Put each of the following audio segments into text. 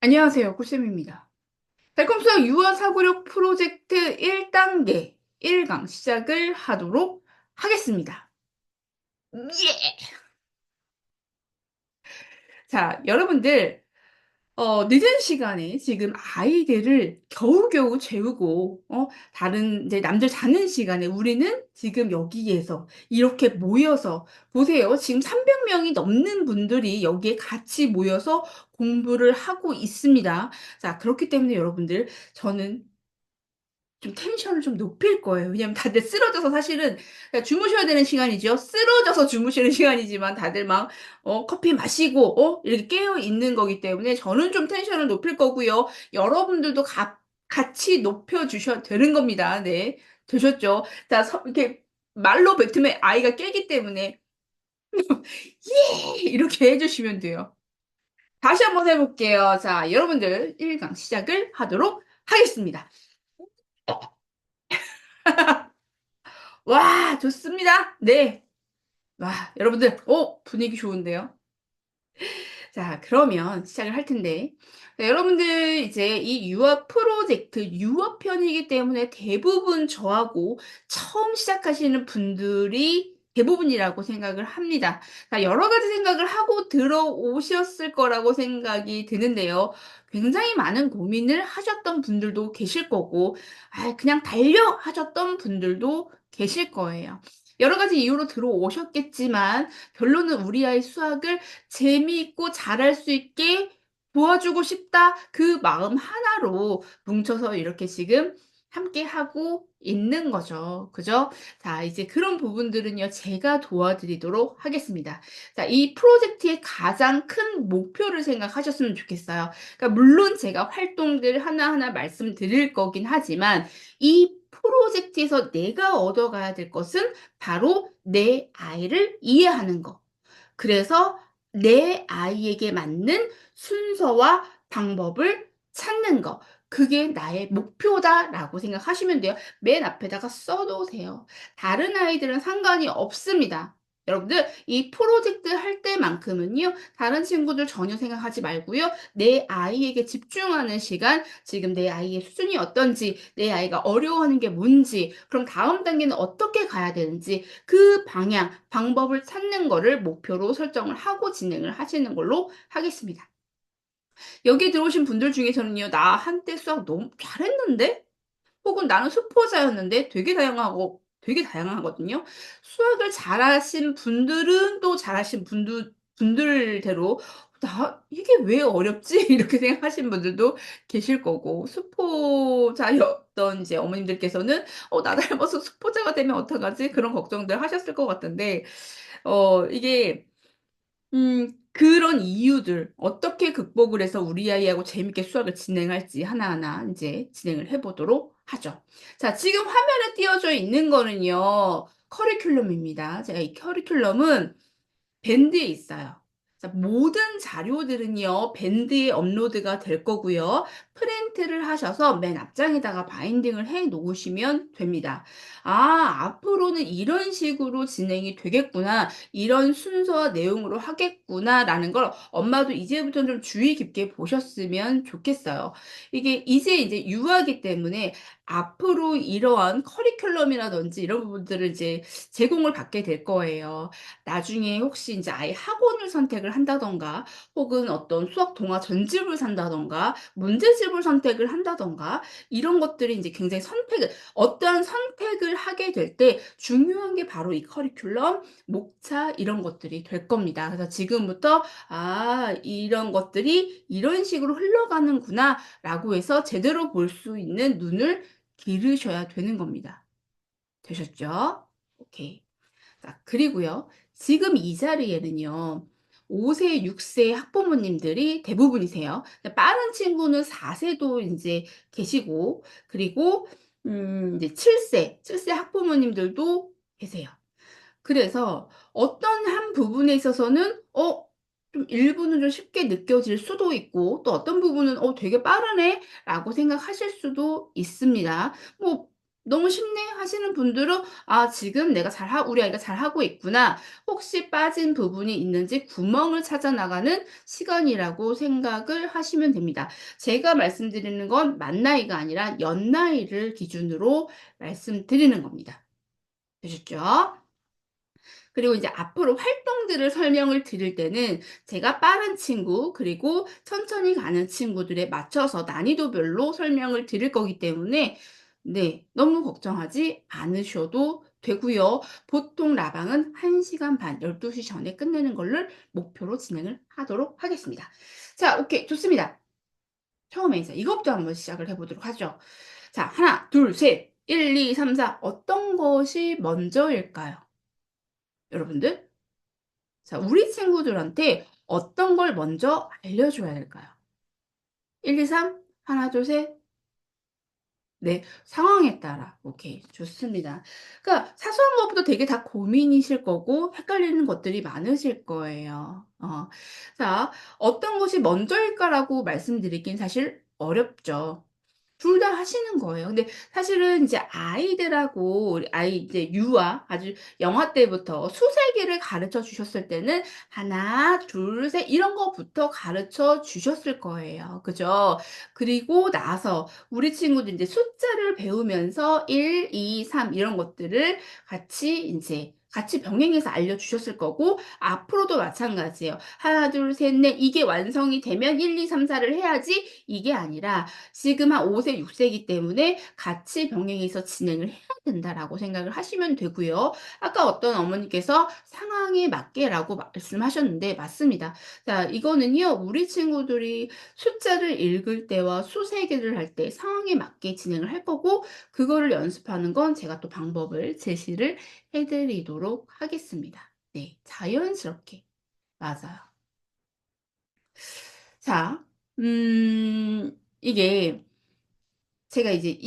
안녕하세요. 꿀쌤입니다. 달콤수학 유아 사고력 프로젝트 1단계 1강 시작을 하도록 하겠습니다. 예! 자, 여러분들, 늦은 시간에 지금 아이들을 겨우겨우 재우고, 다른 이제 남들 자는 시간에 우리는 지금 여기에서 이렇게 모여서, 보세요. 지금 300명이 넘는 분들이 여기에 같이 모여서 공부를 하고 있습니다. 자, 그렇기 때문에 여러분들, 저는 좀 텐션을 좀 높일 거예요. 왜냐면 다들 쓰러져서 사실은 그러니까 주무셔야 되는 시간이죠. 쓰러져서 주무시는 시간이지만 다들 막 커피 마시고 이렇게 깨어 있는 거기 때문에 저는 좀 텐션을 높일 거고요. 여러분들도 같이 높여 주셔야 되는 겁니다. 네. 되셨죠? 자, 이렇게 말로 뱉으면 아이가 깨기 때문에 예! 이렇게 해 주시면 돼요. 다시 한번 해 볼게요. 자, 여러분들 1강 시작을 하도록 하겠습니다. 와, 좋습니다. 네. 와, 여러분들, 분위기 좋은데요? 자, 그러면 시작을 할 텐데. 자, 여러분들, 이제 이 유아 프로젝트, 유아편이기 때문에 대부분 저하고 처음 시작하시는 분들이 대부분이라고 생각을 합니다. 자, 여러 가지 생각을 하고 들어오셨을 거라고 생각이 드는데요. 굉장히 많은 고민을 하셨던 분들도 계실 거고, 그냥 달려 하셨던 분들도 계실 거예요. 여러 가지 이유로 들어오셨겠지만, 결론은 우리 아이 수학을 재미있고 잘할 수 있게 도와주고 싶다. 그 마음 하나로 뭉쳐서 이렇게 지금 함께 하고 있는 거죠. 그죠? 자, 이제 그런 부분들은요, 제가 도와드리도록 하겠습니다. 자, 이 프로젝트의 가장 큰 목표를 생각하셨으면 좋겠어요. 그러니까 물론 제가 활동들 하나하나 말씀드릴 거긴 하지만 이 프로젝트에서 내가 얻어가야 될 것은 바로 내 아이를 이해하는 거. 그래서 내 아이에게 맞는 순서와 방법을 찾는 거. 그게 나의 목표다라고 생각하시면 돼요. 맨 앞에다가 써 놓으세요. 다른 아이들은 상관이 없습니다. 여러분들 이 프로젝트 할 때만큼은요. 다른 친구들 전혀 생각하지 말고요. 내 아이에게 집중하는 시간, 지금 내 아이의 수준이 어떤지, 내 아이가 어려워하는 게 뭔지, 그럼 다음 단계는 어떻게 가야 되는지 그 방향, 방법을 찾는 거를 목표로 설정을 하고 진행을 하시는 걸로 하겠습니다. 여기 들어오신 분들 중에서는요, 나 한때 수학 너무 잘했는데? 혹은 나는 수포자였는데 되게 다양하거든요. 수학을 잘하신 분들은 또 잘하신 분들대로 이게 왜 어렵지? 이렇게 생각하신 분들도 계실 거고, 수포자였던 이제 어머님들께서는, 나 닮아서 수포자가 되면 어떡하지? 그런 걱정들 하셨을 것 같은데, 이게 그런 이유들 어떻게 극복을 해서 우리 아이하고 재밌게 수학을 진행할지 하나하나 인제 진행을 해 보도록 하죠. 자, 지금 화면에 띄어져 있는 거는요. 커리큘럼입니다. 제가 이 커리큘럼은 밴드에 있어요. 자, 모든 자료들은요, 밴드에 업로드가 될 거고요. 프린트를 하셔서 맨 앞장에다가 바인딩을 해 놓으시면 됩니다. 앞으로는 이런 식으로 진행이 되겠구나. 이런 순서와 내용으로 하겠구나라는 걸 엄마도 이제부터는 좀 주의 깊게 보셨으면 좋겠어요. 이게 이제 유아기 때문에 앞으로 이러한 커리큘럼이라든지 이런 부분들을 이제 제공을 받게 될 거예요. 나중에 혹시 인제 아예 학원을 선택을 한다든가 혹은 어떤 수학 동화 전집을 산다든가 문제집을 선택을 한다든가 이런 것들이 인제 굉장히 어떠한 선택을 하게 될 때 중요한 게 바로 이 커리큘럼, 목차 이런 것들이 될 겁니다. 그래서 지금부터 '아 이런 것들이 이런 식으로 흘러가는구나.'라고 해서 제대로 볼 수 있는 눈을 기르셔야 되는 겁니다. 되셨죠? 오케이. 자, 그리고요. 지금 이 자리에는요. 5 세, 6세 학부모님들이 대부분이세요. 빠른 친구는 4 세도 인제 계시고 그리고 이제 7 세 학부모님들도 계세요. 그래서 어떤 한 부분에 있어서는 좀 일부는 좀 쉽게 느껴질 수도 있고 또 어떤 부분은 '어 되게 빠르네.'라고 생각하실 수도 있습니다. 뭐 너무 쉽네 하시는 분들은 '아 지금 내가 우리 아이가 잘하고 있구나.' 혹시 빠진 부분이 있는지 구멍을 찾아 나가는 시간이라고 생각을 하시면 됩니다. 제가 말씀드리는 건 만 나이가 아니라 연 나이를 기준으로 말씀드리는 겁니다. 되셨죠? 그리고 이제 앞으로 활동들을 설명을 드릴 때는 제가 빠른 친구 그리고 천천히 가는 친구들에 맞춰서 난이도별로 설명을 드릴 거기 때문에 네 너무 걱정하지 않으셔도 되고요. 보통 라방은 1 시간 반 12시 전에 끝내는 거를 목표로 진행을 하도록 하겠습니다. 자 오케이 좋습니다. 처음에 이제 이것부터 한번 시작을 해 보도록 하죠. 자 하나 둘 셋 1, 2, 3, 4 어떤 것이 먼저일까요? 여러분들? 자, 우리 친구들한테 어떤 걸 먼저 알려줘야 될까요? 1, 2, 3 하나, 둘, 셋. 네. 상황에 따라. 오케이. 좋습니다. 그러니까 사소한 것부터 되게 다 고민이실 거고 헷갈리는 것들이 많으실 거예요. 자, 어떤 것이 먼저일까라고 말씀드리긴 사실 어렵죠. 둘 다 하시는 거예요. 근데 사실은 이제 아이들하고 우리 아이 이제 유아 아주 영아 때부터 수세기를 가르쳐 주셨을 때는 하나, 둘, 셋 이런 거부터 가르쳐 주셨을 거예요. 그죠? 그리고 나서 우리 친구들 인제 숫자를 배우면서 1, 2, 3 이런 것들을 같이 인제 같이 병행해서 알려주셨을 거고 앞으로도 마찬가지예요. 하나, 둘, 셋, 넷 이게 완성이 되면 1, 2, 3, 4를 해야지 이게 아니라 지금 한 5 세, 6 세이기 때문에 같이 병행해서 진행을 해야 된다라고 생각을 하시면 되고요. 아까 어떤 어머니께서 "상황에 맞게."라고 말씀하셨는데 맞습니다. 자 이거는요. 우리 친구들이 숫자를 읽을 때와 수세기를 할 때 상황에 맞게 진행을 할 거고 그거를 연습하는 건 제가 또 방법을 제시를 해 드리도록 하겠습니다. 네. 자연스럽게. 맞아요. 자 이게 제가 이제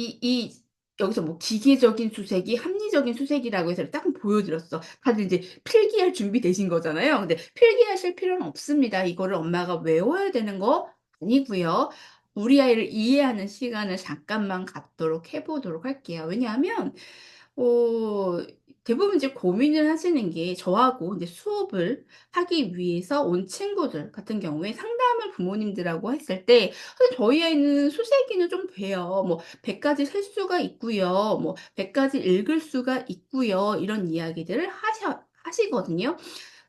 여기서 뭐 기계적인 수색이 합리적인 수색이라고 해서 딱 보여 드렸어. 다들 이제 필기할 준비되신 거잖아요. 근데 필기하실 필요는 없습니다. 이거를 엄마가 외워야 되는 거 아니고요. 우리 아이를 이해하는 시간을 잠깐만 갖도록 해 보도록 할게요. 왜냐하면 어 대부분 이제 고민을 하시는 게 저하고 인제 수업을 하기 위해서 온 친구들 같은 경우에 상담을 부모님들하고 했을 때 "선생님 저희 아이는 수세기는 좀 돼요. 뭐 100 까지 셀 수가 있고요. 뭐 100 까지 읽을 수가 있고요." 이런 이야기들을 하시거든요.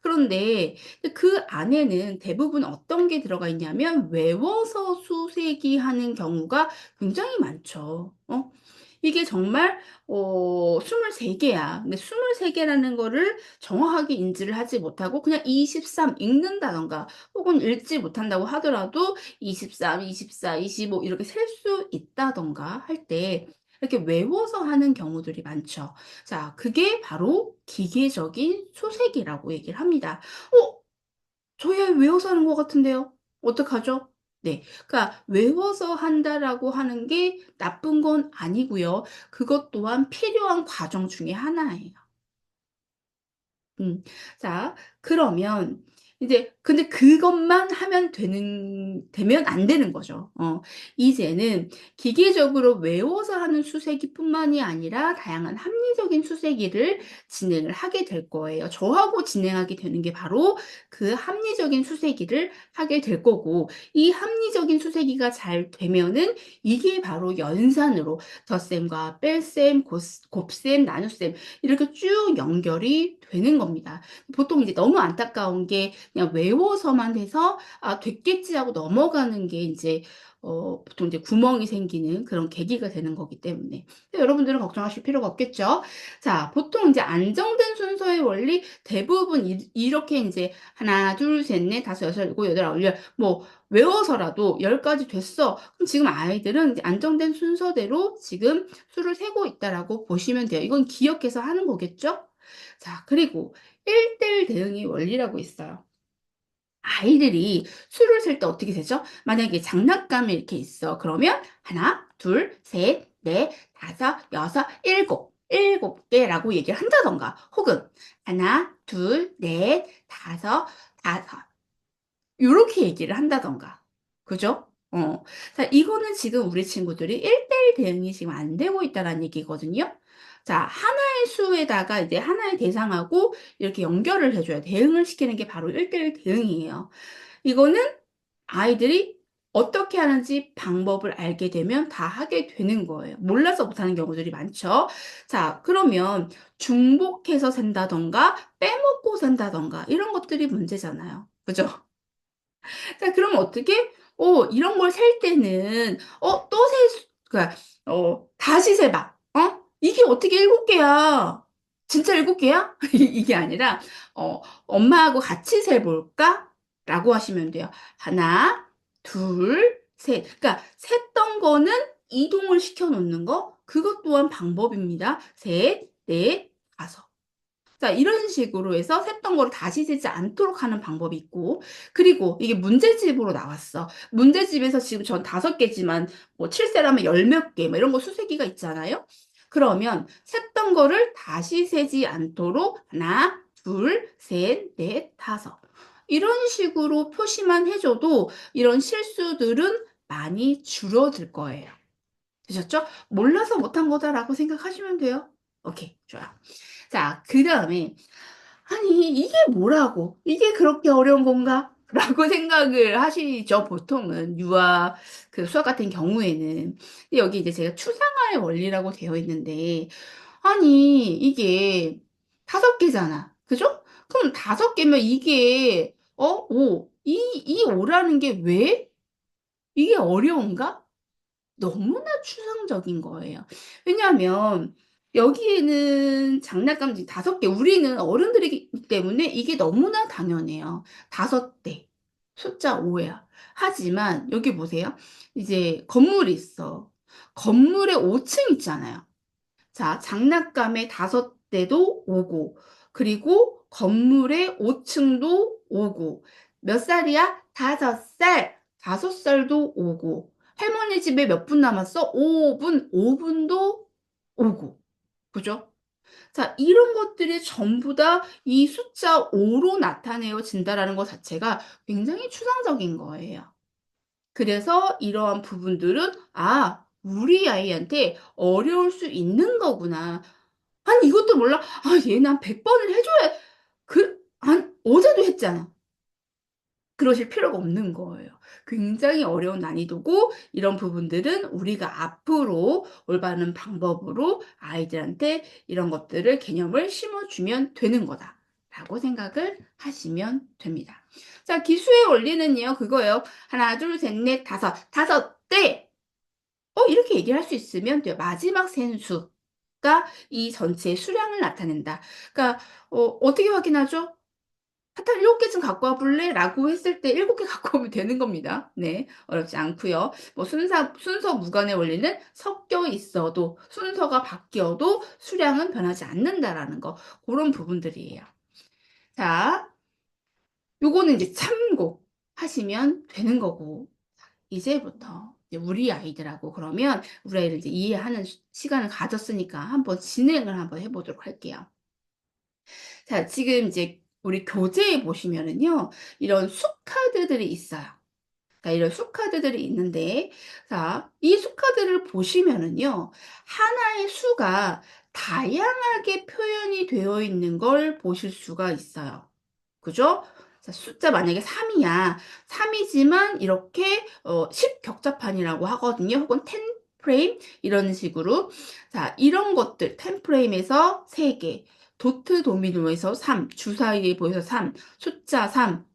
그런데 그 안에는 대부분 어떤 게 들어가 있냐면 외워서 수세기 하는 경우가 굉장히 많죠. 이게 정말 23 개야. 근데 23 개라는 거를 정확하게 인지를 하지 못하고 그냥 23 읽는다든가 혹은 읽지 못한다고 하더라도 23, 24, 25 이렇게 셀 수 있다든가 할 때 이렇게 외워서 하는 경우들이 많죠. 자 그게 바로 기계적인 수색이라고 얘기를 합니다. 어 저희 아이 외워서 하는 것 같은데요. 어떡하죠? 네. 그러니까 외워서 한다라고 하는 게 나쁜 건 아니고요. 그것 또한 필요한 과정 중에 하나예요. 자 그러면 이제 근데 그것만 하면 되면 안 되는 거죠. 이제는 기계적으로 외워서 하는 수세기뿐만이 아니라 다양한 합리적인 수세기를 진행을 하게 될 거예요. 저하고 진행하게 되는 게 바로 그 합리적인 수세기를 하게 될 거고 이 합리적인 수세기가 잘 되면은 이게 바로 연산으로 덧셈과 뺄셈, 곱셈, 나눗셈 이렇게 쭉 연결이 되는 겁니다. 보통 이제 너무 안타까운 게 그냥 외워서만 해서 '아 됐겠지.' 하고 넘어가는 게 인제 보통 이제 구멍이 생기는 그런 계기가 되는 거기 때문에. 근데 여러분들은 걱정하실 필요가 없겠죠. 자 보통 인제 안정된 순서의 원리 대부분 이렇게 인제 하나, 둘, 셋, 넷, 다섯, 여섯, 일곱, 여덟, 아홉, 열 뭐 외워서라도 10 까지 됐어. 그럼 지금 아이들은 이제 안정된 순서대로 지금 수를 세고 있다라고 보시면 돼요. 이건 기억해서 하는 거겠죠? 자 그리고 1대1 대응의 원리라고 있어요. 아이들이 수를 셀 때 어떻게 세죠? 만약에 장난감이 이렇게 있어. 그러면 하나, 둘, 셋, 넷, 다섯, 여섯, 일곱, 일곱 개라고 얘기를 한다든가 혹은 하나, 둘, 넷, 다섯, 다섯 요렇게 얘기를 한다든가. 그죠? 자, 이거는 지금 우리 친구들이 1대1 대응이 지금 안 되고 있다라는 얘기거든요. 자, 하나의 수에다가 이제 하나의 대상하고 이렇게 연결을 해 줘야 대응을 시키는 게 바로 1대1 대응이에요. 이거는 아이들이 어떻게 하는지 방법을 알게 되면 다 하게 되는 거예요. 몰라서 못하는 경우들이 많죠. 자, 그러면 중복해서 센다든가 빼먹고 센다든가 이런 것들이 문제잖아요. 그죠? 자, 그럼 어떻게? 이런 걸 셀 때는 또 셀 수 그러니까 다시 세 봐. 이게 어떻게 7 개야? 진짜 7 개야? 이게 아니라 "엄마하고 같이 세 볼까?"라고 하시면 돼요. 하나, 둘, 셋. 그러니까 셌던 거는 이동을 시켜 놓는 거 그것 또한 방법입니다. 셋, 넷, 다섯. 자, 이런 식으로 해서 셌던 거를 다시 세지 않도록 하는 방법이 있고, 그리고 이게 문제집으로 나왔어. 문제집에서 지금 전 5 개지만 뭐 7 세라면 열 몇 개 뭐 이런 거 수세기가 있잖아요. 그러면 셌던 거를 다시 세지 않도록 하나, 둘, 셋, 넷, 다섯 이런 식으로 표시만 해 줘도 이런 실수들은 많이 줄어들 거예요. 되셨죠? '몰라서 못한 거다.'라고 생각하시면 돼요. 오케이. 좋아요. 자, 그다음에 '아니 이게 뭐라고? 이게 그렇게 어려운 건가?' 라고 생각을 하시죠 보통은 유아 그 수학 같은 경우에는. 근데 여기 이제 제가 추상화의 원리라고 되어 있는데 아니 이게 5 개잖아. 그죠? 그럼 5 개면 이게 5 이 5 라는 게 왜 이게 어려운가? 너무나 추상적인 거예요. 왜냐하면 여기에는 장난감 지금 5 개 우리는 어른들이기 때문에 이게 너무나 당연해요. 5 대. 숫자 5 야. 하지만 여기 보세요. 이제 건물이 있어. 건물에 5층 있잖아요. 자, 장난감에 5 대도 오고 그리고 건물에 5 층도 오고 몇 살이야? 5 살. 5 살도 오고 할머니 집에 몇 분 남았어? 5 분. 5 분도 오고. 그죠? 자, 이런 것들이 전부 다 이 숫자 5로 나타내어진다라는 것 자체가 굉장히 추상적인 거예요. 그래서 이러한 부분들은 '아 우리 아이한테 어려울 수 있는 거구나.' 아니 이것도 몰라? '아 얘는 한 100 번을 해 줘야 어제도 했잖아.' 그러실 필요가 없는 거예요. 굉장히 어려운 난이도고 이런 부분들은 우리가 앞으로 올바른 방법으로 아이들한테 이런 것들을 개념을 심어 주면 되는 거다라고 생각을 하시면 됩니다. 자, 기수의 원리는요 그거예요. 하나 둘 셋 넷 다섯, 다섯 대 이렇게 얘기를 할 수 있으면 돼요. 마지막 센 수가 이 전체의 수량을 나타낸다. 그러니까 어떻게 확인하죠? "사탕 7 개 좀 갖고 와 볼래?"라고 했을 때 7개 갖고 오면 되는 겁니다. 네. 어렵지 않고요. 뭐 순서 무관의 원리는 섞여 있어도 순서가 바뀌어도 수량은 변하지 않는다라는 거 고런 부분들이에요. 자, 요거는 이제 참고하시면 되는 거고 이제부터 이제 우리 아이들하고 그러면 우리 아이를 이제 이해하는 시간을 가졌으니까 한번 진행을 한번 해 보도록 할게요. 자, 지금 이제 우리 교재에 보시면은요. 이런 숫카드들이 있어요. 그러니까 이런 숫카드들이 있는데 자, 이 숫카드를 보시면은요. 하나의 수가 다양하게 표현이 되어 있는 걸 보실 수가 있어요. 그죠? 자, 숫자 만약에 3 이야. 3 이지만 이렇게 10 격자판이라고 하거든요. 혹은 10 프레임 이런 식으로. 자, 이런 것들 10 프레임에서 3 개, 도트 도미노에서 3, 주사위에 보여서 3, 숫자 3,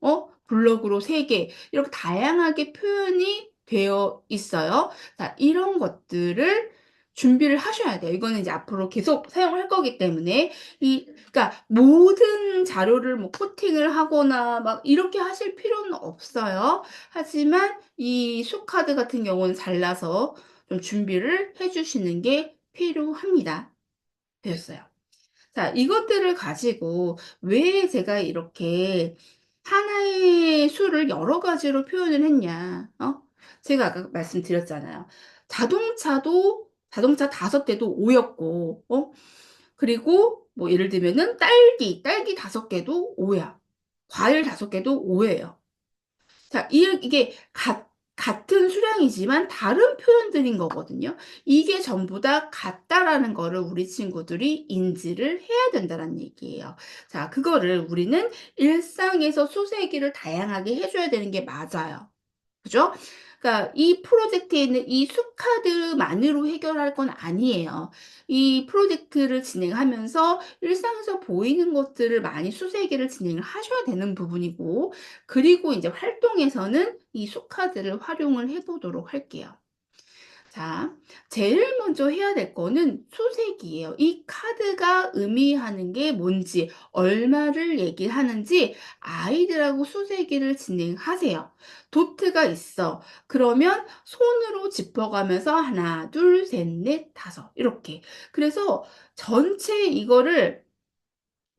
블록으로 3 개 이렇게 다양하게 표현이 되어 있어요. 자, 이런 것들을 준비를 하셔야 돼요. 이거는 이제 앞으로 계속 사용할 거기 때문에 그러니까 모든 자료를 뭐 코팅을 하거나 막 이렇게 하실 필요는 없어요. 하지만 이 수카드 같은 경우는 잘라서 좀 준비를 해 주시는 게 필요합니다. 되셨어요. 자, 이것들을 가지고 왜 제가 이렇게 하나의 수를 여러 가지로 표현을 했냐. 제가 아까 말씀드렸잖아요. 자동차 5 대도 5 였고 그리고 뭐 예를 들면은 딸기 5 개도 5 야. 과일 5 개도 5 예요. 자, 이게 같은 수량이지만 다른 표현들인 거거든요. 이게 전부 다 같다라는 거를 우리 친구들이 인지를 해야 된다는 얘기예요. 자, 그거를 우리는 일상에서 수세기를 다양하게 해 줘야 되는 게 맞아요. 그죠? 그러니까 이 프로젝트에 있는 이 수카드만으로 해결할 건 아니에요. 이 프로젝트를 진행하면서 일상에서 보이는 것들을 많이 수세기를 진행을 하셔야 되는 부분이고, 그리고 이제 활동에서는 이 수카드를 활용을 해 보도록 할게요. 자, 제일 먼저 해야 될 거는 수색이에요. 이 카드가 의미하는 게 뭔지, 얼마를 얘기하는지 아이들하고 수세기를 진행하세요. 도트가 있어. 그러면 손으로 짚어가면서 하나, 둘, 셋, 넷, 다섯 이렇게. 그래서 전체 이거를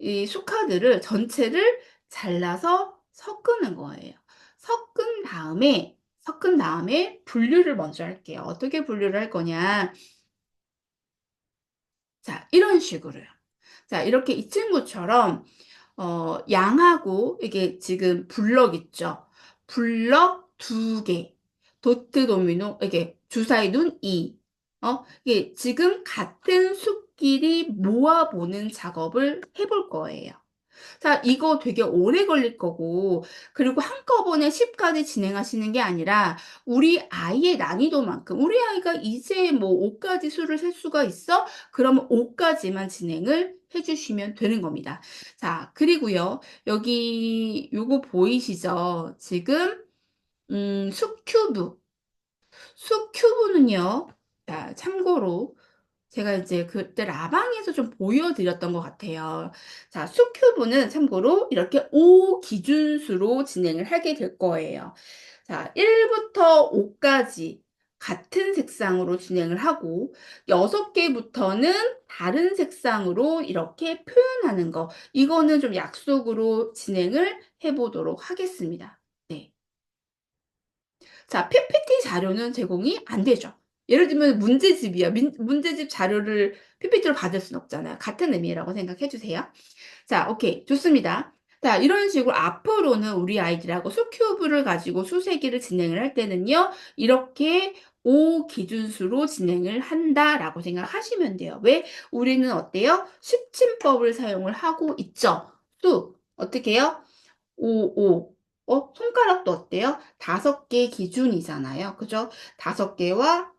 이 수카드를 전체를 잘라서 섞는 거예요. 섞은 다음에 분류를 먼저 할게요. 어떻게 분류를 할 거냐. 자, 이런 식으로요. 자, 이렇게 이 친구처럼 양하고 이게 지금 블럭 있죠. 블럭 2개, 도트 도미노 이게 주사위 눈 2. 이게 지금 같은 숫끼리 모아 보는 작업을 해볼 거예요. 자, 이거 되게 오래 걸릴 거고, 그리고 한꺼번에 10 까지 진행하시는 게 아니라 우리 아이의 난이도만큼, 우리 아이가 이제 뭐 5 까지 수를 셀 수가 있어? 그러면 5 까지만 진행을 해 주시면 되는 겁니다. 자, 그리고요. 여기 요거 보이시죠? 지금 숫큐브. 숫큐브는요. 자, 참고로 제가 이제 그때 라방에서 좀 보여 드렸던 것 같아요. 자, 수큐브는 참고로 이렇게 5 기준수로 진행을 하게 될 거예요. 자, 1 부터 5 까지 같은 색상으로 진행을 하고 6 개부터는 다른 색상으로 이렇게 표현하는 거, 이거는 좀 약속으로 진행을 해 보도록 하겠습니다. 네. 자, PPT 자료는 제공이 안 되죠. 예를 들면 문제집이야. 문제집 자료를 PPT로 받을 수는 없잖아요. 같은 의미라고 생각해 주세요. 자, 오케이. 좋습니다. 자, 이런 식으로 앞으로는 우리 아이들하고 수큐브를 가지고 수세기를 진행을 할 때는요. 이렇게 5 기준수로 진행을 한다라고 생각하시면 돼요. 왜? 우리는 어때요? 쉽침법을 사용을 하고 있죠. 수 어떻게 해요? 5, 5. 손가락도 어때요? 5개 기준이잖아요. 그죠? 5개와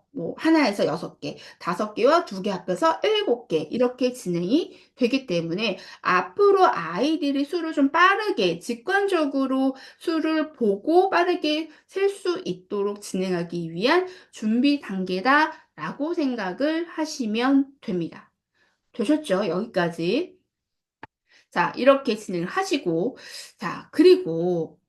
뭐 하나에서 6개, 5개와 2개 합해서 7개 이렇게 진행이 되기 때문에 앞으로 아이들이 수를 좀 빠르게 직관적으로 수를 보고 빠르게 셀 수 있도록 진행하기 위한 준비 단계다라고 생각을 하시면 됩니다. 되셨죠? 여기까지. 자, 이렇게 진행을 하시고, 자, 그리고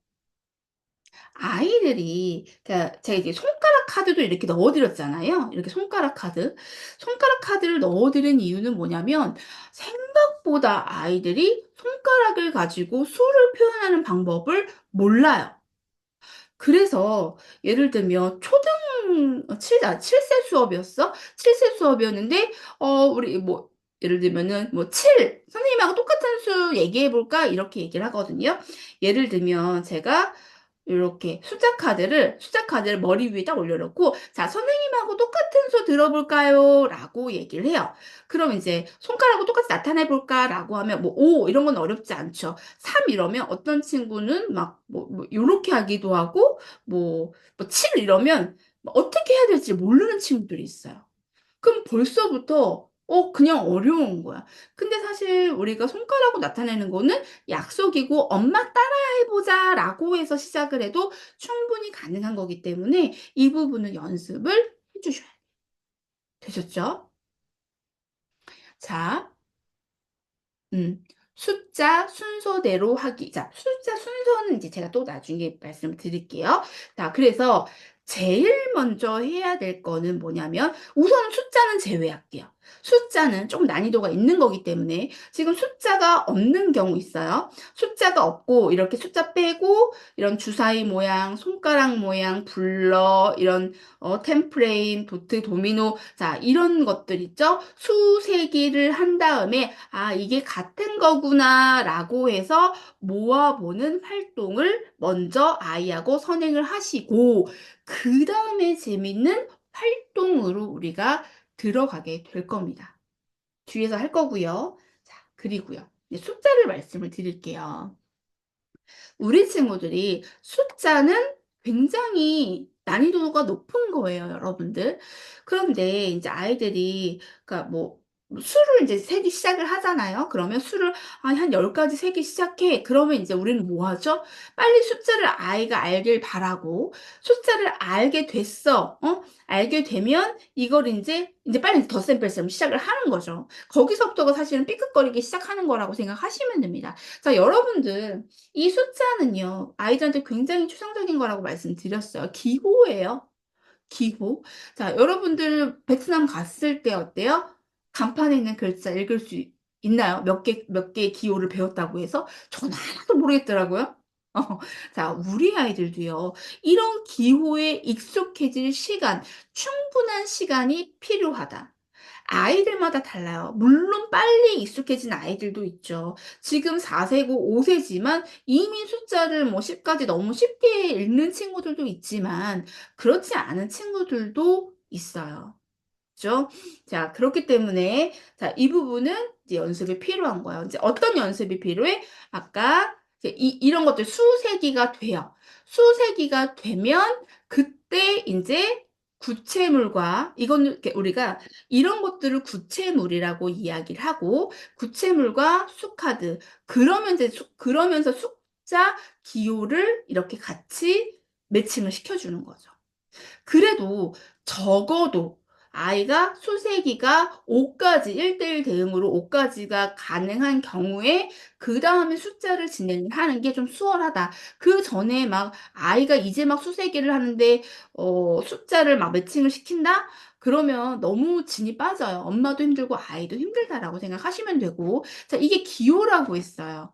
아이들이, 그러니까 제가 이제 손가락 카드도 이렇게 넣어 드렸잖아요. 이렇게 손가락 카드. 손가락 카드를 넣어 드린 이유는 뭐냐면 생각보다 아이들이 손가락을 가지고 수를 표현하는 방법을 몰라요. 그래서 예를 들면 초등 7세 수업이었어? 7세 수업이었는데 우리 뭐 예를 들면은 뭐 "7 선생님하고 똑같은 수 얘기해 볼까?" 이렇게 얘기를 하거든요. 예를 들면 제가 요렇게 숫자 카드를 머리 위에 딱 올려 놓고 "자 선생님하고 똑같은 수 들어 볼까요?"라고 얘기를 해요. 그럼 이제 "손가락으로 똑같이 나타내 볼까?"라고 하면 뭐 5 이런 건 어렵지 않죠. 3 이러면 어떤 친구는 막 요렇게 하기도 하고 뭐 7 이러면 뭐 어떻게 해야 될지 모르는 친구들이 있어요. 그럼 벌써부터 그냥 어려운 거야. 근데 사실 우리가 손가락으로 나타내는 거는 약속이고 "엄마 따라해 보자."라고 해서 시작을 해도 충분히 가능한 거기 때문에 이 부분은 연습을 해 주셔야 돼요. 되셨죠? 자, 음. 숫자 순서대로 하기. 자, 숫자 순서는 이제 제가 또 나중에 말씀을 드릴게요. 자, 그래서 제일 먼저 해야 될 거는 뭐냐면 우선 숫자는 제외할게요. 숫자는 좀 난이도가 있는 거기 때문에 지금 숫자가 없는 경우 있어요. 숫자가 없고 이렇게 숫자 빼고 이런 주사위 모양, 손가락 모양, 블러 이런 템프레임, 도트, 도미노 자 이런 것들 있죠. 수세기를 한 다음에 '아 이게 같은 거구나.'라고 해서 모아보는 활동을 먼저 아이하고 선행을 하시고 그다음에 재밌는 활동으로 우리가 들어가게 될 겁니다. 뒤에서 할 거고요. 자 그리고요. 이제 숫자를 말씀을 드릴게요. 우리 친구들이 숫자는 굉장히 난이도가 높은 거예요, 여러분들. 그런데 인제 아이들이 그러니까 뭐 수를 인제 세기 시작을 하잖아요. 그러면 수를 '아 한 10 가지 세기 시작해.' 그러면 인제 우리는 뭐 하죠? 빨리 숫자를 아이가 알길 바라고 숫자를 알게 됐어. 알게 되면 이걸 인제 빨리 덧셈 뺄셈 시작을 하는 거죠. 거기서부터가 사실은 삐걱거리기 시작하는 거라고 생각하시면 됩니다. 자 여러분들 이 숫자는요. 아이들한테 굉장히 추상적인 거라고 말씀드렸어요. 기호예요, 기호. 자 여러분들 베트남 갔을 때 어때요? 간판에 있는 글자 읽을 수 있나요? 몇 개의 기호를 배웠다고 해서? 저는 하나도 모르겠더라고요. 어. 자 우리 아이들도요. 이런 기호에 익숙해질 시간, 충분한 시간이 필요하다. 아이들마다 달라요. 물론 빨리 익숙해진 아이들도 있죠. 지금 4 세고 5 세지만 이미 숫자를 뭐 10 까지 너무 쉽게 읽는 친구들도 있지만 그렇지 않은 친구들도 있어요. 그죠? 자 그렇기 때문에 자 이 부분은 이제 연습이 필요한 거예요. 이제 어떤 연습이 필요해? 아까 이제 이런 것들 수세기가 돼요. 수세기가 되면 그때 인제 구체물과 이거는 이렇게 우리가 이런 것들을 구체물이라고 이야기를 하고 구체물과 수카드 그러면서 숫자 기호를 이렇게 같이 매칭을 시켜 주는 거죠. 그래도 적어도 아이가 수세기가 5 까지 1대1 대응으로 5 까지가 가능한 경우에 그다음에 숫자를 진행을 하는 게 좀 수월하다. 그전에 막 아이가 이제 막 수세기를 하는데 숫자를 막 매칭을 시킨다? 그러면 너무 진이 빠져요. 엄마도 힘들고 아이도 힘들다라고 생각하시면 되고 자 이게 기호라고 했어요.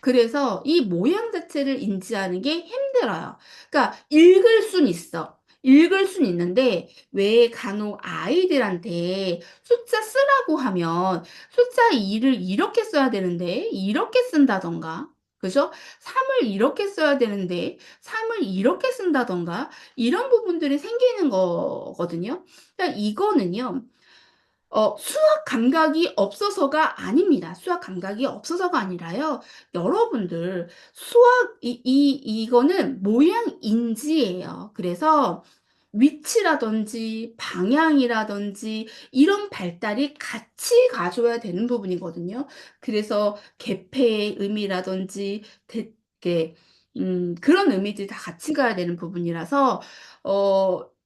그래서 이 모양 자체를 인지하는 게 힘들어요. 그러니까 읽을 순 있어. 읽을 순 있는데 왜 간혹 아이들한테 숫자 쓰라고 하면 숫자 2를 이렇게 써야 되는데 이렇게 쓴다든가 그죠? 3을 이렇게 써야 되는데 3을 이렇게 쓴다든가 이런 부분들이 생기는 거거든요. 그러니까 이거는요. 수학 감각이 없어서가 아닙니다. 수학 감각이 없어서가 아니라요. 여러분들 수학 이거는 모양 인지예요. 그래서 위치라든지 방향이라든지 이런 발달이 같이 가져야 되는 부분이거든요. 그래서 개폐의 의미라든지 이렇게 그런 의미들이 다 같이 가야 되는 부분이라서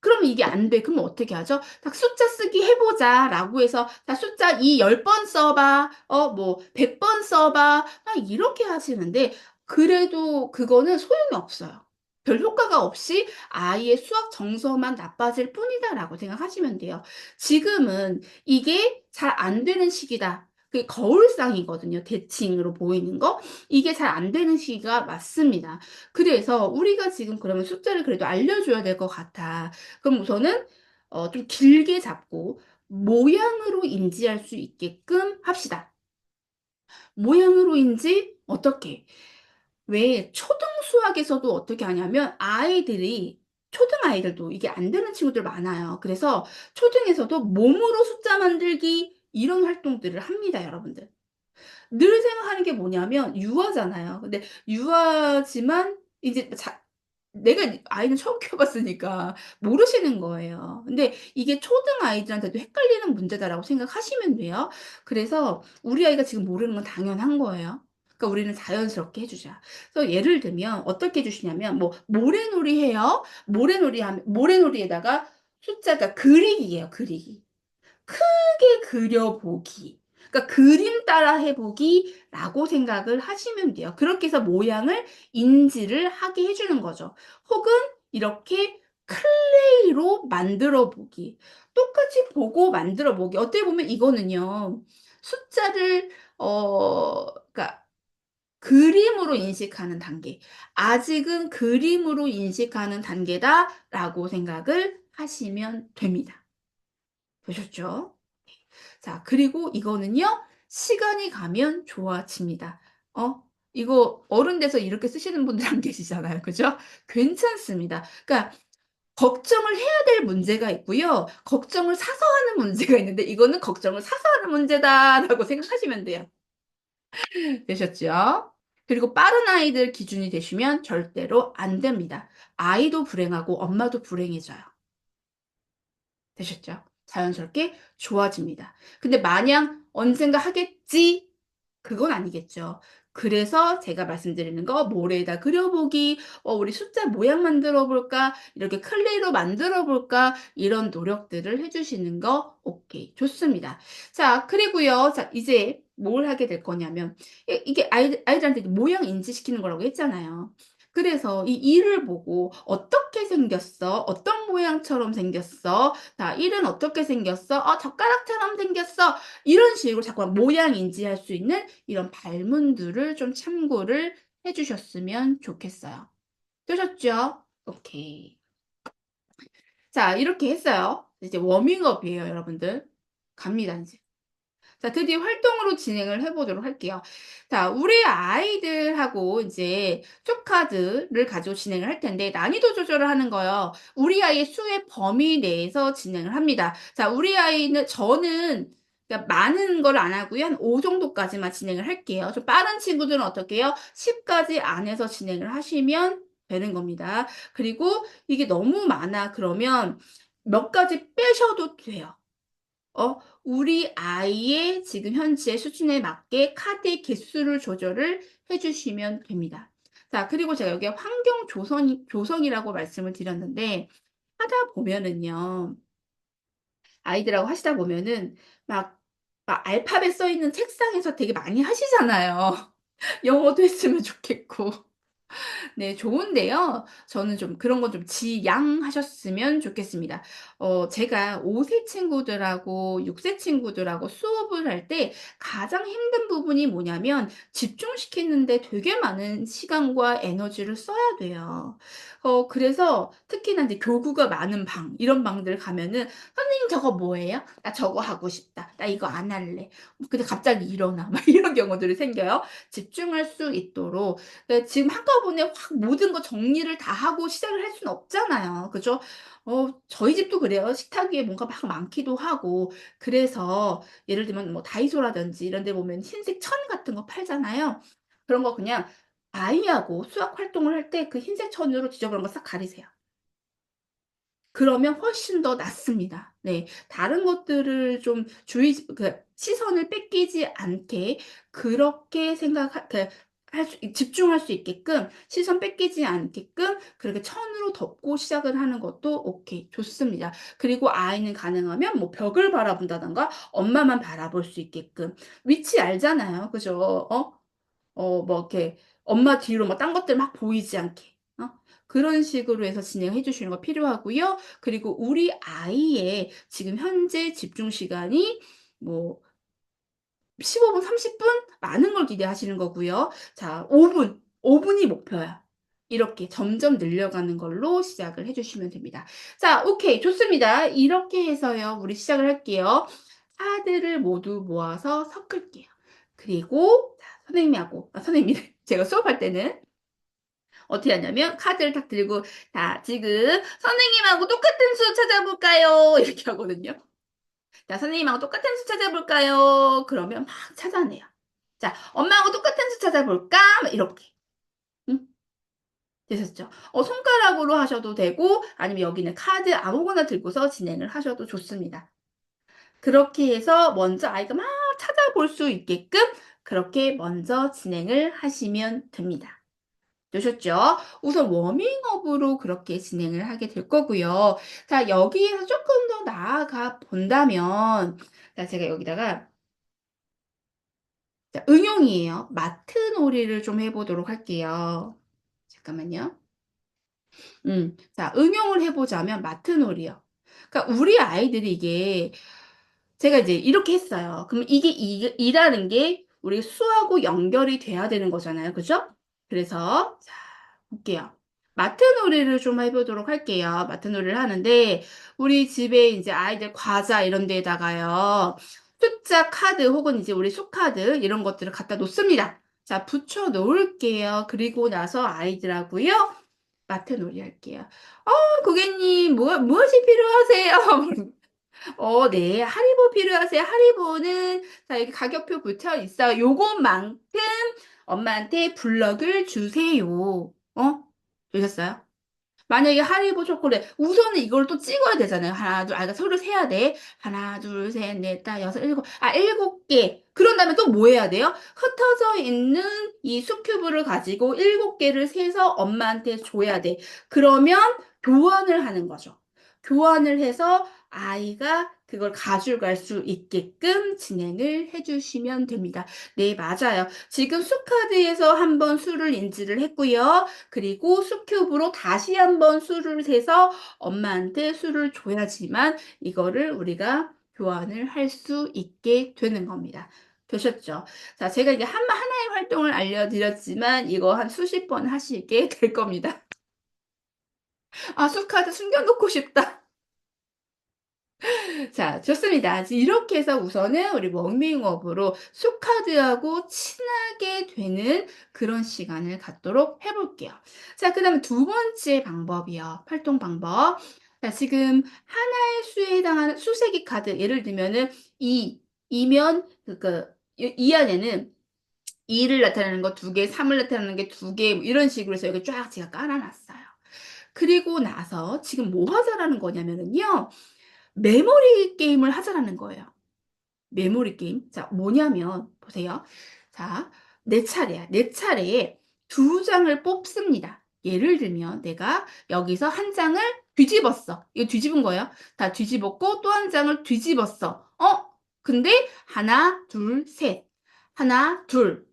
그러면 이게 안 돼. 그러면 어떻게 하죠? 딱 "숫자 쓰기 해 보자."라고 해서 "자 숫자 이 10번 써 봐." 뭐 "100번 써 봐." 막 이렇게 하시는데 그래도 그거는 소용이 없어요. 별 효과가 없이 '아이의 수학 정서만 나빠질 뿐이다.'라고 생각하시면 돼요. 지금은 이게 잘 안 되는 시기다. 그게 거울상이거든요, 대칭으로 보이는 거. 이게 잘 안 되는 시기가 맞습니다. 그래서 우리가 지금 그러면 숫자를 그래도 알려줘야 될 것 같아. 그럼 우선은 좀 길게 잡고 모양으로 인지할 수 있게끔 합시다. 모양으로 인지 어떻게? 왜 초등 수학에서도 어떻게 하냐면 아이들이 초등 아이들도 이게 안 되는 친구들 많아요. 그래서 초등에서도 몸으로 숫자 만들기 이런 활동들을 합니다, 여러분들. 늘 생각하는 게 뭐냐면 유아잖아요. 근데 유아지만 이제 내가 아이는 처음 키워 봤으니까 모르시는 거예요. 근데 이게 '초등 아이들한테도 헷갈리는 문제다.'라고 생각하시면 돼요. 그래서 우리 아이가 지금 모르는 건 당연한 거예요. 그러니까 우리는 자연스럽게 해 주자. 그래서 예를 들면 어떻게 해 주시냐면 뭐 모래놀이 해요. 모래놀이에다가 숫자가 그리기예요, 그리기. 크게 그려 보기. 그러니까 그림 따라 해 보기라고 생각을 하시면 돼요. 그렇게 해서 모양을 인지를 하게 해 주는 거죠. 혹은 이렇게 클레이로 만들어 보기. 똑같이 보고 만들어 보기. 어떻게 보면 이거는요. 숫자를 그러니까 그림으로 인식하는 단계. '아직은 그림으로 인식하는 단계다.'라고 생각을 하시면 됩니다. 보셨죠? 자 그리고 이거는요. 시간이 가면 좋아집니다. 어 이거 어른 돼서 이렇게 쓰시는 분들 안 계시잖아요. 그죠? 괜찮습니다. 그러니까 걱정을 해야 될 문제가 있고요. 걱정을 사서 하는 문제가 있는데 이거는 '걱정을 사서 하는 문제다.'라고 생각하시면 돼요. 되셨죠? 그리고 빠른 아이들 기준이 되시면 절대로 안 됩니다. 아이도 불행하고 엄마도 불행해져요. 되셨죠? 자연스럽게 좋아집니다. 근데 마냥 '언젠가 하겠지.' 그건 아니겠죠. 그래서 제가 말씀드리는 거 모래에다 그려 보기, '우리 숫자 모양 만들어 볼까? 이렇게 클레이로 만들어 볼까?' 이런 노력들을 해 주시는 거 오케이 좋습니다. 자 그리고요. 자 이제 뭘 하게 될 거냐면 이게 아이들한테 모양 인지시키는 거라고 했잖아요. 그래서 이 이를 보고 "어떻게 생겼어? 어떤 모양처럼 생겼어? 자 이는 어떻게 생겼어? 젓가락처럼 생겼어." 이런 식으로 자꾸 모양 인지할 수 있는 이런 발문들을 좀 참고를 해 주셨으면 좋겠어요. 되셨죠? 오케이. 자 이렇게 했어요. 이제 워밍업이에요 여러분들. 갑니다 인제. 자 드디어 활동으로 진행을 해 보도록 할게요. 자 우리 아이들하고 인제 숫카드를 가지고 진행을 할 텐데 난이도 조절을 하는 거요. 우리 아이의 수의 범위 내에서 진행을 합니다. 자 우리 아이는 저는 그러니까 많은 걸 안 하고요. 한 5 정도까지만 진행을 할게요. 좀 빠른 친구들은 어떻게 해요? 10 까지 안에서 진행을 하시면 되는 겁니다. 그리고 이게 너무 많아 그러면 몇 가지 빼셔도 돼요. 우리 아이의 지금 현재 수준에 맞게 카드의 개수를 조절을 해 주시면 됩니다. 자 그리고 제가 여기에 환경 조성이라고 말씀을 드렸는데 하다 보면은요. 아이들하고 하시다 보면은 막 알파벳 써 있는 책상에서 되게 많이 하시잖아요. 영어도 했으면 좋겠고. 네 좋은데요. 저는 좀 그런 건 좀 지양하셨으면 좋겠습니다. 제가 5세 친구들하고 6세 친구들하고 수업을 할 때 가장 힘든 부분이 뭐냐면 집중시키는 데 되게 많은 시간과 에너지를 써야 돼요. 그래서 특히나 인제 교구가 많은 방 이런 방들 가면은 "선생님 저거 뭐예요? 나 저거 하고 싶다. 나 이거 안 할래." 근데 갑자기 일어나. 막 이런 경우들이 생겨요. 집중할 수 있도록 지금 한꺼번에 확 모든 거 정리를 다 하고 시작을 할 수는 없잖아요. 그죠? 저희 집도 그래요. 식탁 위에 뭔가 막 많기도 하고. 그래서 예를 들면 뭐 다이소라든지 이런 데 보면 흰색 천 같은 거 팔잖아요. 그런 거 그냥 아이하고 수학 활동을 할 때 그 흰색 천으로 지저분한 거 싹 가리세요. 그러면 훨씬 더 낫습니다. 네. 다른 것들을 좀 시선을 뺏기지 않게 그렇게 생각하 그 할 수 집중할 수 있게끔 시선 뺏기지 않게끔 그렇게 천으로 덮고 시작을 하는 것도 오케이 좋습니다. 그리고 아이는 가능하면 뭐 벽을 바라본다든가 엄마만 바라볼 수 있게끔 위치 알잖아요. 그죠? 뭐 이렇게 엄마 뒤로 막 딴 것들 막 보이지 않게. 그런 식으로 해서 진행해 주시는 거 필요하고요. 그리고 우리 아이의 지금 현재 집중 시간이 뭐 15 분, 30분 많은 걸 기대하시는 거고요. 자 5 분, 5 분이 목표야. 이렇게 점점 늘려가는 걸로 시작을 해 주시면 됩니다. 자 오케이 좋습니다. 이렇게 해서요 우리 시작을 할게요. 카드를 모두 모아서 섞을게요. 그리고 자 선생님하고 선생님이래. 제가 수업할 때는 어떻게 하냐면 카드를 딱 들고 "자 지금 선생님하고 똑같은 수 찾아볼까요?" 이렇게 하거든요. "자 선생님하고 똑같은 수 찾아볼까요?" 그러면 막 찾아내요. "자 엄마하고 똑같은 수 찾아볼까?" 막 이렇게. 응? 되셨죠? 손가락으로 하셔도 되고 아니면 여기는 카드 아무거나 들고서 진행을 하셔도 좋습니다. 그렇게 해서 먼저 아이가 막 찾아볼 수 있게끔 그렇게 먼저 진행을 하시면 됩니다. 되셨죠? 우선 워밍업으로 그렇게 진행을 하게 될 거고요. 자 여기에서 쪼끔 더 나아가 본다면 자 제가 여기다가 자 응용이에요. 마트 놀이를 좀 해 보도록 할게요. 잠깐만요. 자, 응용을 해 보자면 마트놀이요. 그러니까 우리 아이들이 이게 제가 이제 이렇게 했어요. 그럼 이게 이 이라는 게 우리 수하고 연결이 돼야 되는 거잖아요. 그죠? 그래서 자 볼게요. 마트놀이를 좀 해 보도록 할게요. 마트놀이를 하는데 우리 집에 인제 아이들 과자 이런 데에다가요. 숫자 카드 혹은 이제 우리 수카드 이런 것들을 갖다 놓습니다. 자 붙여 놓을게요. 그리고 나서 아이들하고요. 마트놀이 할게요. 고객님 무엇이 필요하세요?" 네. "하리보 필요하세요? 하리보는 자 여기 가격표 붙어 있어요. 요것만큼 엄마한테 블럭을 주세요." 되셨어요? 만약에 하리보 초콜릿 우선은 이걸 또 찍어야 되잖아요. 하나 둘 그러니까 서로 세야 돼. 하나 둘 셋 넷 다 여섯 일곱 7개. 그런 다음에 또 뭐 해야 돼요? 흩어져 있는 이 수큐브를 가지고 7개를 세서 엄마한테 줘야 돼. 그러면 교환을 하는 거죠. 교환을 해서 아이가 그걸 가져갈 수 있게끔 진행을 해 주시면 됩니다. 네 맞아요. 지금 수카드에서 한번 수를 인지를 했고요. 그리고 수큐브로 다시 한번 수를 세서 엄마한테 수를 줘야지만 이거를 우리가 교환을 할 수 있게 되는 겁니다. 되셨죠? 자 제가 이제 하나의 활동을 알려드렸지만 이거 한 수십 번 하시게 될 겁니다. 아 수카드 숨겨 놓고 싶다. 자 좋습니다. 이렇게 해서 우선은 우리 워밍업으로 수카드하고 친하게 되는 그런 시간을 갖도록 해 볼게요. 자 그다음에 두 번째 방법이요. 활동 방법. 자 지금 하나의 수에 해당하는 수세기 카드 예를 들면은 2 이면 이 안에는 2를 나타내는 거 2개, 3을 나타내는 게 2개 뭐 이런 식으로 해서 여기 쫙 제가 깔아 놨어요. 그리고 나서 지금 뭐 하자라는 거냐면은요. 메모리 게임을 하자라는 거예요. 메모리 게임. 자 뭐냐면 보세요. 자 내 차례야. 내 차례에 두 장을 뽑습니다. 예를 들면 내가 여기서 한 장을 뒤집었어. 이거 뒤집은 거예요. 다 뒤집었고 또 한 장을 뒤집었어. 근데 하나 둘 셋. 하나 둘.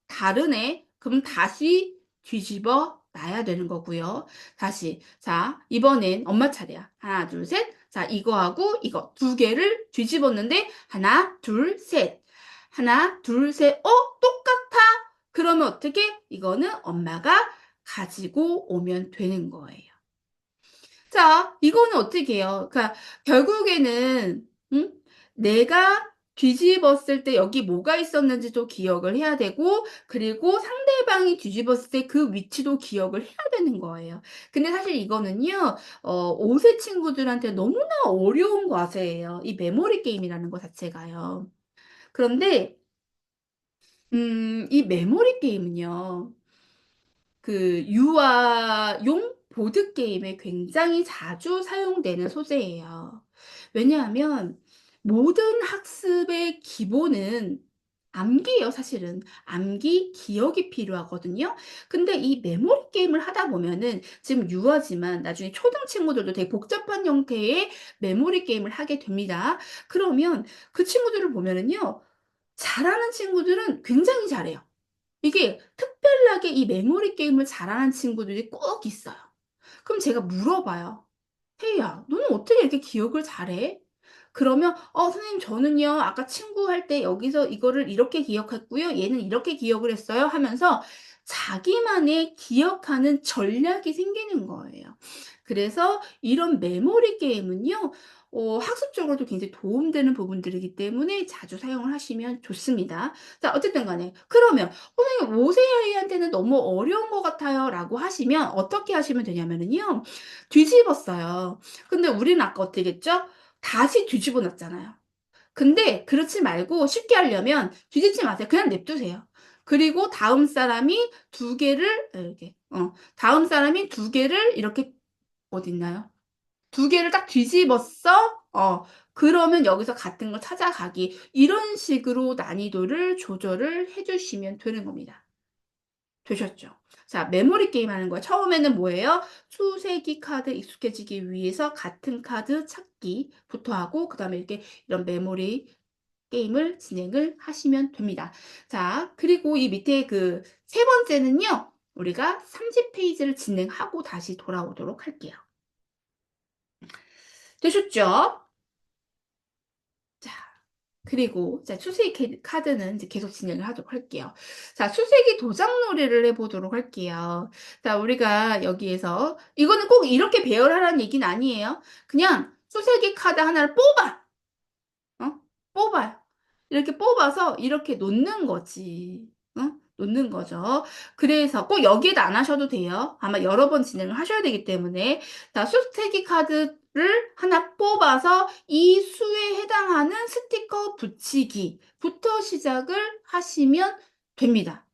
다르네. 그럼 다시 뒤집어 놔야 되는 거고요. 다시. 자 이번엔 엄마 차례야. 하나 둘 셋. 자 이거하고 이거 두 개를 뒤집었는데 하나 둘 셋. 하나 둘 셋. 똑같아. 그러면 어떻게? 이거는 엄마가 가지고 오면 되는 거예요. 자 이거는 어떻게 해요? 그러니까 결국에는 내가 뒤집었을 때 여기 뭐가 있었는지도 기억을 해야 되고 그리고 상대방이 뒤집었을 때 그 위치도 기억을 해야 되는 거예요. 근데 사실 이거는요. 5세 친구들한테 너무나 어려운 과제예요, 이 메모리 게임이라는 거 자체가요. 그런데 이 메모리 게임은요. 그 유아용 보드게임에 굉장히 자주 사용되는 소재예요. 왜냐하면 모든 학습의 기본은 암기예요 사실은. 암기, 기억이 필요하거든요. 근데 이 메모리 게임을 하다 보면은 지금 유아지만 나중에 초등 친구들도 되게 복잡한 형태의 메모리 게임을 하게 됩니다. 그러면 그 친구들을 보면은요. 잘하는 친구들은 굉장히 잘해요. 이게 특별하게 이 메모리 게임을 잘하는 친구들이 꼭 있어요. 그럼 제가 물어봐요. "혜이야 너는 어떻게 이렇게 기억을 잘해?" 그러면 선생님 저는요 아까 친구 할 때 여기서 이거를 이렇게 기억했고요. 얘는 이렇게 기억을 했어요." 하면서 자기만의 기억하는 전략이 생기는 거예요. 그래서 이런 메모리 게임은요 학습적으로도 굉장히 도움되는 부분들이기 때문에 자주 사용을 하시면 좋습니다. 자 어쨌든 간에 그러면 "선생님 5세 아이한테는 너무 어려운 것 같아요."라고 하시면 어떻게 하시면 되냐면은요. 뒤집었어요. 근데 우리는 아까 어떻게 했죠? 다시 뒤집어 놨잖아요. 근데 그렇지 말고 쉽게 하려면 뒤집지 마세요. 그냥 냅두세요. 그리고 다음 사람이 두 개를 이렇게 다음 사람이 두 개를 이렇게 어디 있나요? 두 개를 딱 뒤집었어? 그러면 여기서 같은 거 찾아가기. 이런 식으로 난이도를 조절을 해 주시면 되는 겁니다. 되셨죠? 자 메모리 게임 하는 거예요. 처음에는 뭐예요? 수세기 카드 익숙해지기 위해서 같은 카드 찾기부터 하고 그다음에 이렇게 이런 메모리 게임을 진행을 하시면 됩니다. 자 그리고 이 밑에 그 세 번째는요. 우리가 30 페이지를 진행하고 다시 돌아오도록 할게요. 되셨죠? 자, 그리고 자 수세기 카드는 이제 계속 진행을 하도록 할게요. 자, 수세기 도장놀이를 해 보도록 할게요. 자, 우리가 여기에서 이거는 꼭 이렇게 배열하라는 얘기는 아니에요. 그냥 수세기 카드 하나를 뽑아. 어? 뽑아요. 이렇게 뽑아서 이렇게 놓는 거지. 놓는 거죠. 그래서 꼭 여기에다 안 하셔도 돼요. 아마 여러 번 진행을 하셔야 되기 때문에. 자, 수스테기 카드를 하나 뽑아서 이 수에 해당하는 스티커 붙이기부터 시작을 하시면 됩니다.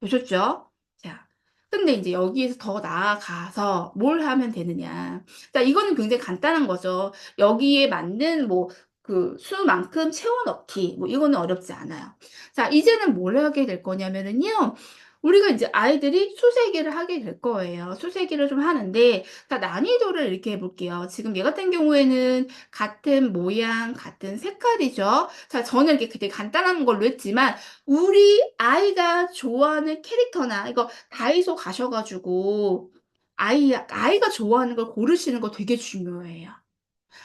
보셨죠? 자, 근데 인제 여기에서 더 나아가서 뭘 하면 되느냐. 자, 이거는 굉장히 간단한 거죠. 여기에 맞는 뭐 그 수만큼 채워 넣기 뭐 이거는 어렵지 않아요. 자, 이제는 뭘 하게 될 거냐면은요. 우리가 인제 아이들이 수세기를 하게 될 거예요. 수세기를 좀 하는데 자, 난이도를 이렇게 해 볼게요. 지금 얘 같은 경우에는 같은 모양 같은 색깔이죠. 자, 저는 이렇게 되게 간단한 걸로 했지만 우리 아이가 좋아하는 캐릭터나 이거 다이소 가셔 가지고 아이가 좋아하는 걸 고르시는 거 되게 중요해요.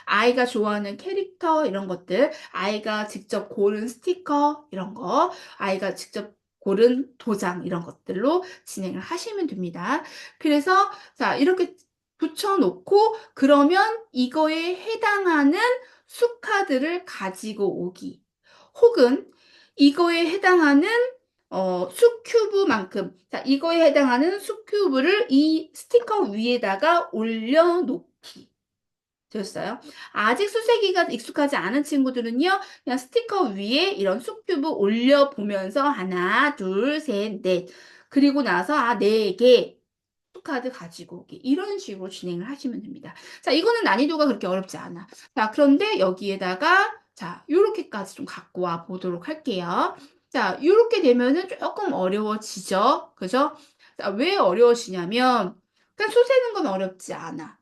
아이가 좋아하는 캐릭터 이런 것들, 아이가 직접 고른 스티커 이런 거, 아이가 직접 고른 도장 이런 것들로 진행을 하시면 됩니다. 그래서 자 이렇게 붙여 놓고 그러면 이거에 해당하는 수카드를 가지고 오기. 혹은 이거에 해당하는 수큐브만큼 자 이거에 해당하는 수큐브를 이 스티커 위에다가 올려 놓기. 되셨어요? 아직 수세기가 익숙하지 않은 친구들은요. 그냥 스티커 위에 이런 쑥큐브 올려 보면서 하나, 둘, 셋, 넷. 그리고 나서 4 개 카드 가지고 오기. 이런 식으로 진행을 하시면 됩니다. 자, 이거는 난이도가 그렇게 어렵지 않아. 자, 그런데 여기에다가 자, 요렇게까지 좀 갖고 와 보도록 할게요. 자, 요렇게 되면은 쪼끔 어려워지죠. 그죠? 자, 왜 어려워지냐면 그냥 수 세는 건 어렵지 않아.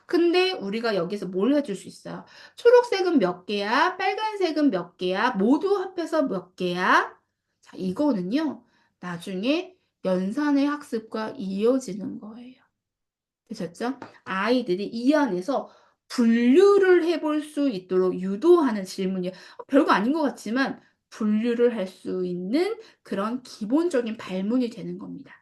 근데 우리가 여기서 뭘 해줄 수 있어요? 초록색은 몇 개야? 빨간색은 몇 개야? 모두 합해서 몇 개야? 자, 이거는요. 나중에 연산의 학습과 이어지는 거예요. 되셨죠? 아이들이 이 안에서 분류를 해볼 수 있도록 유도하는 질문이에요. 별거 아닌 것 같지만 분류를 할 수 있는 그런 기본적인 발문이 되는 겁니다.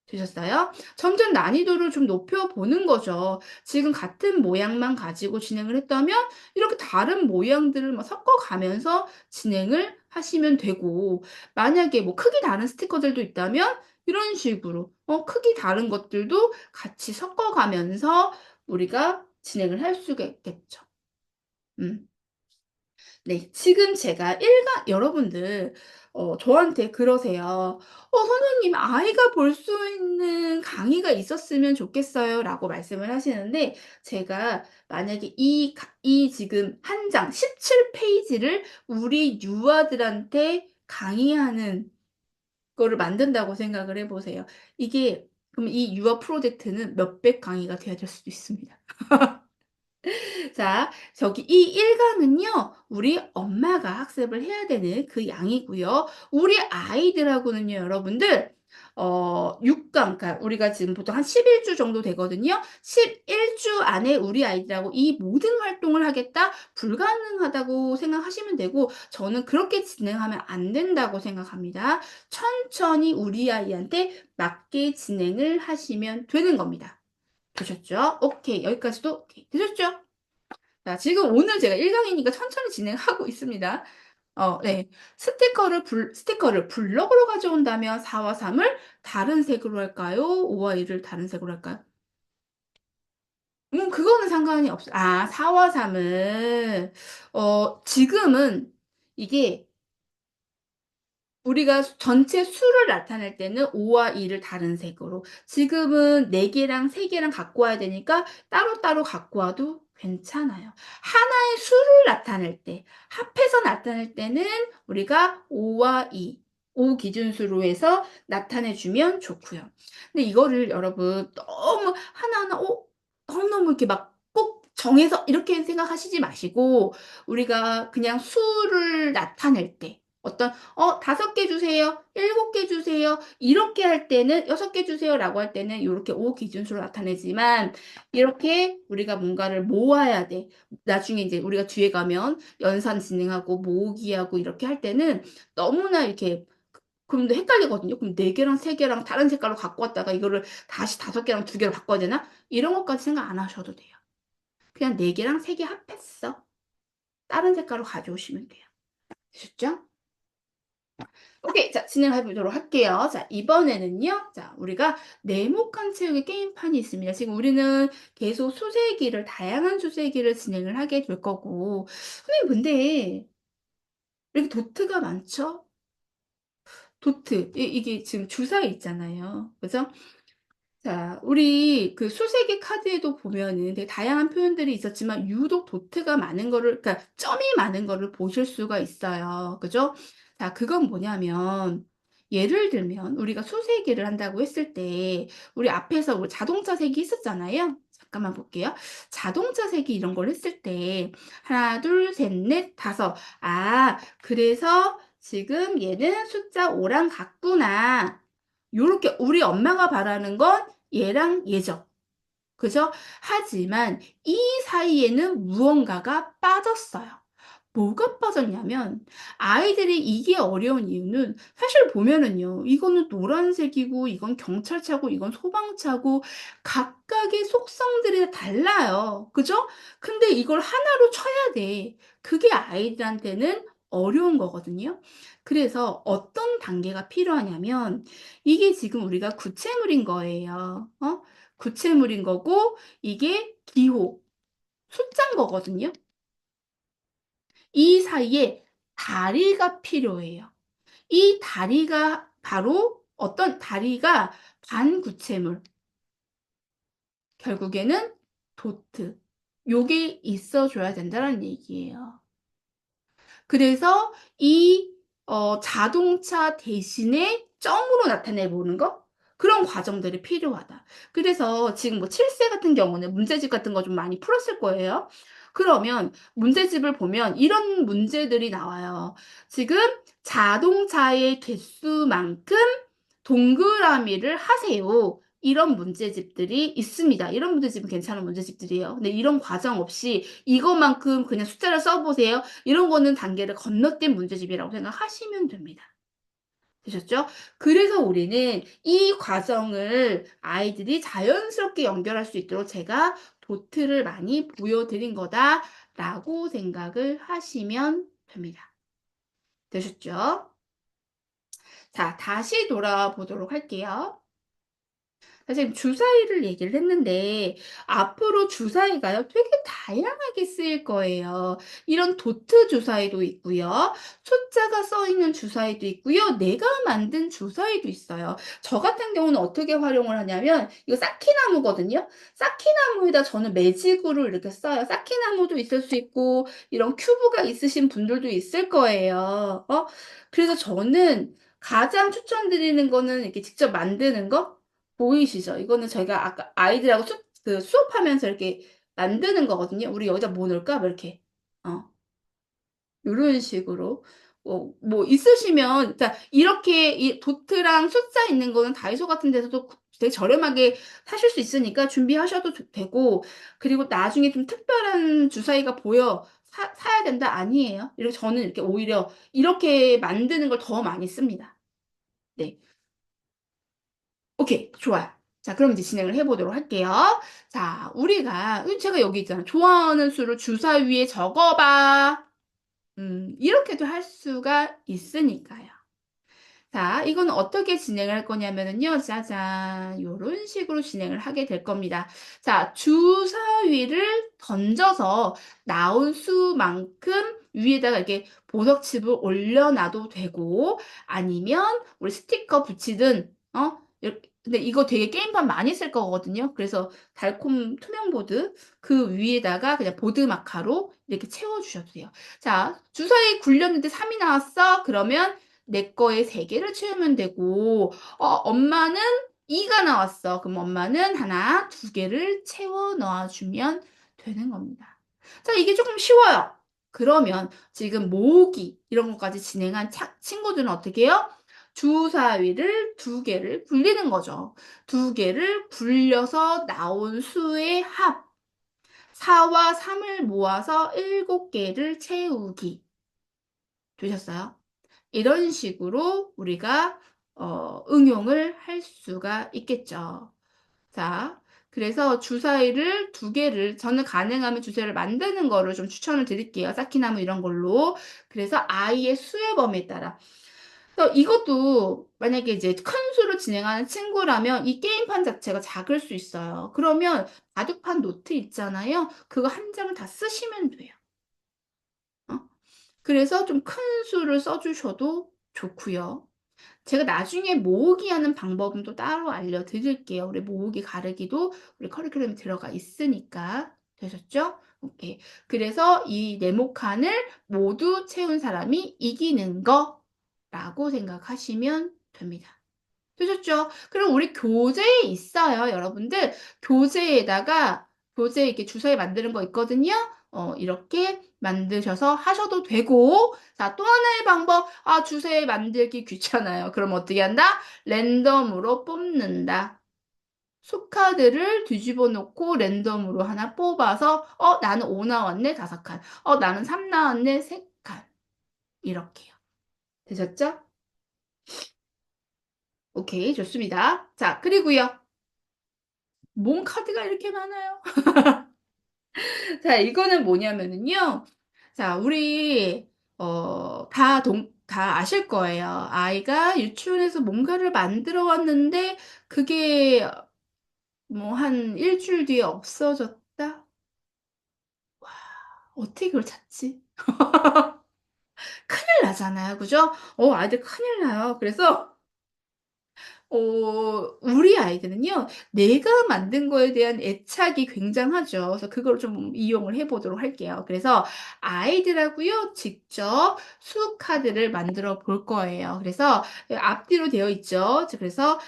되셨어요? 점점 난이도를 좀 높여 보는 거죠. 지금 같은 모양만 가지고 진행을 했다면 이렇게 다른 모양들을 막 섞어 가면서 진행을 하시면 되고 만약에 뭐 크기 다른 스티커들도 있다면 이런 식으로 크기 다른 것들도 같이 섞어 가면서 우리가 진행을 할 수가 있겠죠. 음. 네. 지금 제가 여러분들 저한테 그러세요. 선생님 아이가 볼 수 있는 강의가 있었으면 좋겠어요."라고 말씀을 하시는데 제가 만약에 이 지금 한 장 17 페이지를 우리 유아들한테 강의하는 거를 만든다고 생각을 해 보세요. 이게 그럼 이 유아 프로젝트는 몇백 강의가 돼야 될 수도 있습니다. 자, 저기 이 1 강은요. 우리 엄마가 학습을 해야 되는 그 양이고요. 우리 아이들하고는요 여러분들 6 강 그러니까 우리가 지금 보통 한 11주 정도 되거든요. 11주 안에 우리 아이들하고 이 모든 활동을 하겠다? 불가능하다고 생각하시면 되고 저는 그렇게 진행하면 안 된다고 생각합니다. 천천히 우리 아이한테 맞게 진행을 하시면 되는 겁니다. 되셨죠? 오케이. 여기까지도 오케이. 되셨죠? 자, 지금 오늘 제가 1 강이니까 천천히 진행하고 있습니다. 네. 스티커를 블럭으로 가져온다면 4와 3을 다른 색으로 할까요? 5와 1을 다른 색으로 할까요? 그거는 상관이 없어요. 4와 3을 지금은 이게 우리가 전체 수를 나타낼 때는 5와 2을 다른 색으로 지금은 4 개랑 3 개랑 갖고 와야 되니까 따로따로 갖고 와도 괜찮아요. 하나의 수를 나타낼 때 합해서 나타낼 때는 우리가 5와 2 5 기준수로 해서 나타내 주면 좋고요. 근데 이거를 여러분 너무 하나하나 너무너무 이렇게 막 꼭 정해서 이렇게 생각하시지 마시고 우리가 그냥 수를 나타낼 때 어떤 5개 주세요. 7개 주세요. 이렇게 할 때는 6개 주세요라고 할 때는 요렇게 5 기준수로 나타내지만 이렇게 우리가 뭔가를 모아야 돼. 나중에 이제 우리가 뒤에 가면 연산 진행하고 모으기하고 이렇게 할 때는 너무나 이렇게 그럼 헷갈리거든요. 그럼 4 개랑 3 개랑 다른 색깔로 갖고 왔다가 이거를 다시 5 개랑 2 개로 바꿔야 되나? 이런 것까지 생각 안 하셔도 돼요. 그냥 4 개랑 3개 합했어. 다른 색깔로 가져오시면 돼요. 되셨죠? 오케이. 자, 진행해 보도록 할게요. 자, 이번에는요. 자, 우리가 네모칸 채우기 게임판이 있습니다. 지금 우리는 계속 수세기를 다양한 수세기를 진행을 하게 될 거고 선생님 근데 이렇게 도트가 많죠? 도트. 이게 지금 주사위 있잖아요. 그죠? 자, 우리 그 수세기 카드에도 보면은 되게 다양한 표현들이 있었지만 유독 도트가 많은 거를 그러니까 점이 많은 거를 보실 수가 있어요. 그죠? 자, 그건 뭐냐면 예를 들면 우리가 수세기를 한다고 했을 때 우리 앞에서 뭐 자동차 색이 있었잖아요. 잠깐만 볼게요. 자동차 색이 이런 걸 했을 때 하나, 둘, 셋, 넷, 다섯. 아, 그래서 지금 얘는 숫자 5랑 같구나. 요렇게 우리 엄마가 바라는 건 얘랑 얘죠. 그죠? 하지만 이 사이에는 무언가가 빠졌어요. 뭐가 빠졌냐면 아이들이 이게 어려운 이유는 사실 보면은요. 이거는 노란색이고 이건 경찰차고 이건 소방차고 각각의 속성들이 다 달라요. 그죠? 근데 이걸 하나로 쳐야 돼. 그게 아이들한테는 어려운 거거든요. 그래서 어떤 단계가 필요하냐면 이게 지금 우리가 구체물인 거예요. 구체물인 거고 이게 기호, 숫자인 거거든요. 이 사이에 다리가 필요해요. 이 다리가 바로 어떤 다리가 반구체물, 결국에는 도트. 요게 있어 줘야 된다는 얘기예요. 그래서 이 자동차 대신에 점으로 나타내 보는 거? 그런 과정들이 필요하다. 그래서 지금 뭐 7세 같은 경우는 문제집 같은 거 좀 많이 풀었을 거예요. 그러면 문제집을 보면 이런 문제들이 나와요. 지금 자동차의 개수만큼 동그라미를 하세요. 이런 문제집들이 있습니다. 이런 문제집은 괜찮은 문제집들이에요. 근데 이런 과정 없이 이것만큼 그냥 숫자를 써 보세요. 이런 거는 단계를 건너뛴 문제집이라고 생각하시면 됩니다. 되셨죠? 그래서 우리는 이 과정을 아이들이 자연스럽게 연결할 수 있도록 제가 도트를 많이 보여드린 거다라고 생각을 하시면 됩니다. 되셨죠? 자, 다시 돌아보도록 할게요. 선생님 주사위를 얘기를 했는데 앞으로 주사위가요 되게 다양하게 쓰일 거예요. 이런 도트 주사위도 있고요. 숫자가 써 있는 주사위도 있고요. 내가 만든 주사위도 있어요. 저 같은 경우는 어떻게 활용을 하냐면 이거 쌓기나무거든요. 쌓기나무에다 저는 매직으로 이렇게 써요. 쌓기나무도 있을 수 있고 이런 큐브가 있으신 분들도 있을 거예요. 그래서 저는 가장 추천드리는 거는 이렇게 직접 만드는 거 보이시죠? 이거는 저희가 아까 아이들하고 수업하면서 이렇게 만드는 거거든요. "우리 여기다 뭐 넣을까?" 뭐 이렇게. 어 요런 식으로. 뭐 있으시면 자 이렇게 이 도트랑 숫자 있는 거는 다이소 같은 데서도 되게 저렴하게 사실 수 있으니까 준비하셔도 되고 그리고 나중에 좀 특별한 주사위가 보여 사야 된다 아니에요. 이렇게 저는 이렇게 오히려 이렇게 만드는 걸 더 많이 씁니다. 네. 오케이. 좋아요. 자 그럼 이제 진행을 해 보도록 할게요. 자 우리가 제가 여기 있잖아요. "좋아하는 수를 주사위에 적어 봐." 이렇게도 할 수가 있으니까요. 자 이거는 어떻게 진행을 할 거냐면은요. 짜잔. 요런 식으로 진행을 하게 될 겁니다. 자 주사위를 던져서 나온 수만큼 위에다가 이렇게 보석칩을 올려 놔도 되고 아니면 우리 스티커 붙이든 근데 이거 되게 게임판 많이 쓸 거거든요. 그래서 달콤 투명 보드 그 위에다가 그냥 보드 마카로 이렇게 채워 주셔도 돼요. 자 주사위 굴렸는데 3이 나왔어? 그러면 내 거에 3 개를 채우면 되고 엄마는 2가 나왔어. 그럼 엄마는 하나, 2 개를 채워 넣어 주면 되는 겁니다. 자 이게 쪼끔 쉬워요. 그러면 지금 모으기 이런 것까지 진행한 친구들은 어떻게 해요? 주사위를 두 개를 굴리는 거죠. 두 개를 굴려서 나온 수의 합. 4와 3을 모아서 7개를 채우기. 되셨어요? 이런 식으로 우리가 응용을 할 수가 있겠죠. 자, 그래서 주사위를 두 개를 저는 가능하면 주사위를 만드는 거를 좀 추천을 드릴게요. 쌓기나무 이런 걸로. 그래서 아이의 수의 범위에 따라. 그래서 이것도 만약에 이제 큰 수를 진행하는 친구라면 이 게임판 자체가 작을 수 있어요. 그러면 바둑판 노트 있잖아요. 그거 한 장을 다 쓰시면 돼요. 어? 그래서 좀 큰 수를 써 주셔도 좋고요. 제가 나중에 모으기 하는 방법은 또 따로 알려드릴게요. 우리 모으기 가르기도 우리 커리큘럼에 들어가 있으니까. 되셨죠? 오케이. 그래서 이 네모칸을 모두 채운 사람이 이기는 거라고 생각하시면 됩니다. 되셨죠? 그럼 우리 교재에 있어요, 여러분들. 교재에다가 교재에 이렇게 주사위 만드는 거 있거든요. 이렇게 만드셔서 하셔도 되고, 자, 또 하나의 방법. 아, 주사위 만들기 귀찮아요. 그럼 어떻게 한다? 랜덤으로 뽑는다. 수카드를 뒤집어 놓고 랜덤으로 하나 뽑아서 나는 5 나왔네, 5칸. 나는 3 나왔네, 3칸. 이렇게요. 되셨죠? 오케이, 좋습니다. 자, 그리고요. 뭔 카드가 이렇게 많아요? 자, 이거는 뭐냐면은요. 자, 우리 다 아실 거예요. 아이가 유치원에서 뭔가를 만들어 왔는데 그게 뭐 한 일주일 뒤에 없어졌다? 어떻게 그걸 찾지? 큰일 나잖아요. 그죠? 아이들 큰일 나요. 그래서 우리 아이들은요, 내가 만든 거에 대한 애착이 굉장하죠. 그래서 그걸 좀 이용을 해 보도록 할게요. 그래서 아이들하고요, 직접 수 카드를 만들어 볼 거예요. 그래서 앞뒤로 되어 있죠. 그래서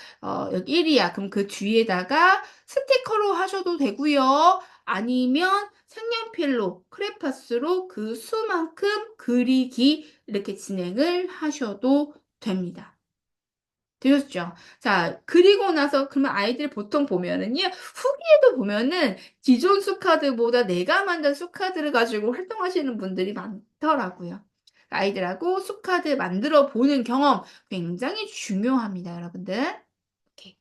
여기 1 이야. 그럼 그 뒤에다가 스티커로 하셔도 되고요. 아니면 색연필로, 크레파스로 그 수만큼 그리기 이렇게 진행을 하셔도 됩니다. 되셨죠? 자, 그리고 나서 그러면 아이들 보통 보면은요. 후기에도 보면은 기존 수카드보다 내가 만든 수카드를 가지고 활동하시는 분들이 많더라고요. 아이들하고 수카드 만들어 보는 경험 굉장히 중요합니다, 여러분들. 오케이.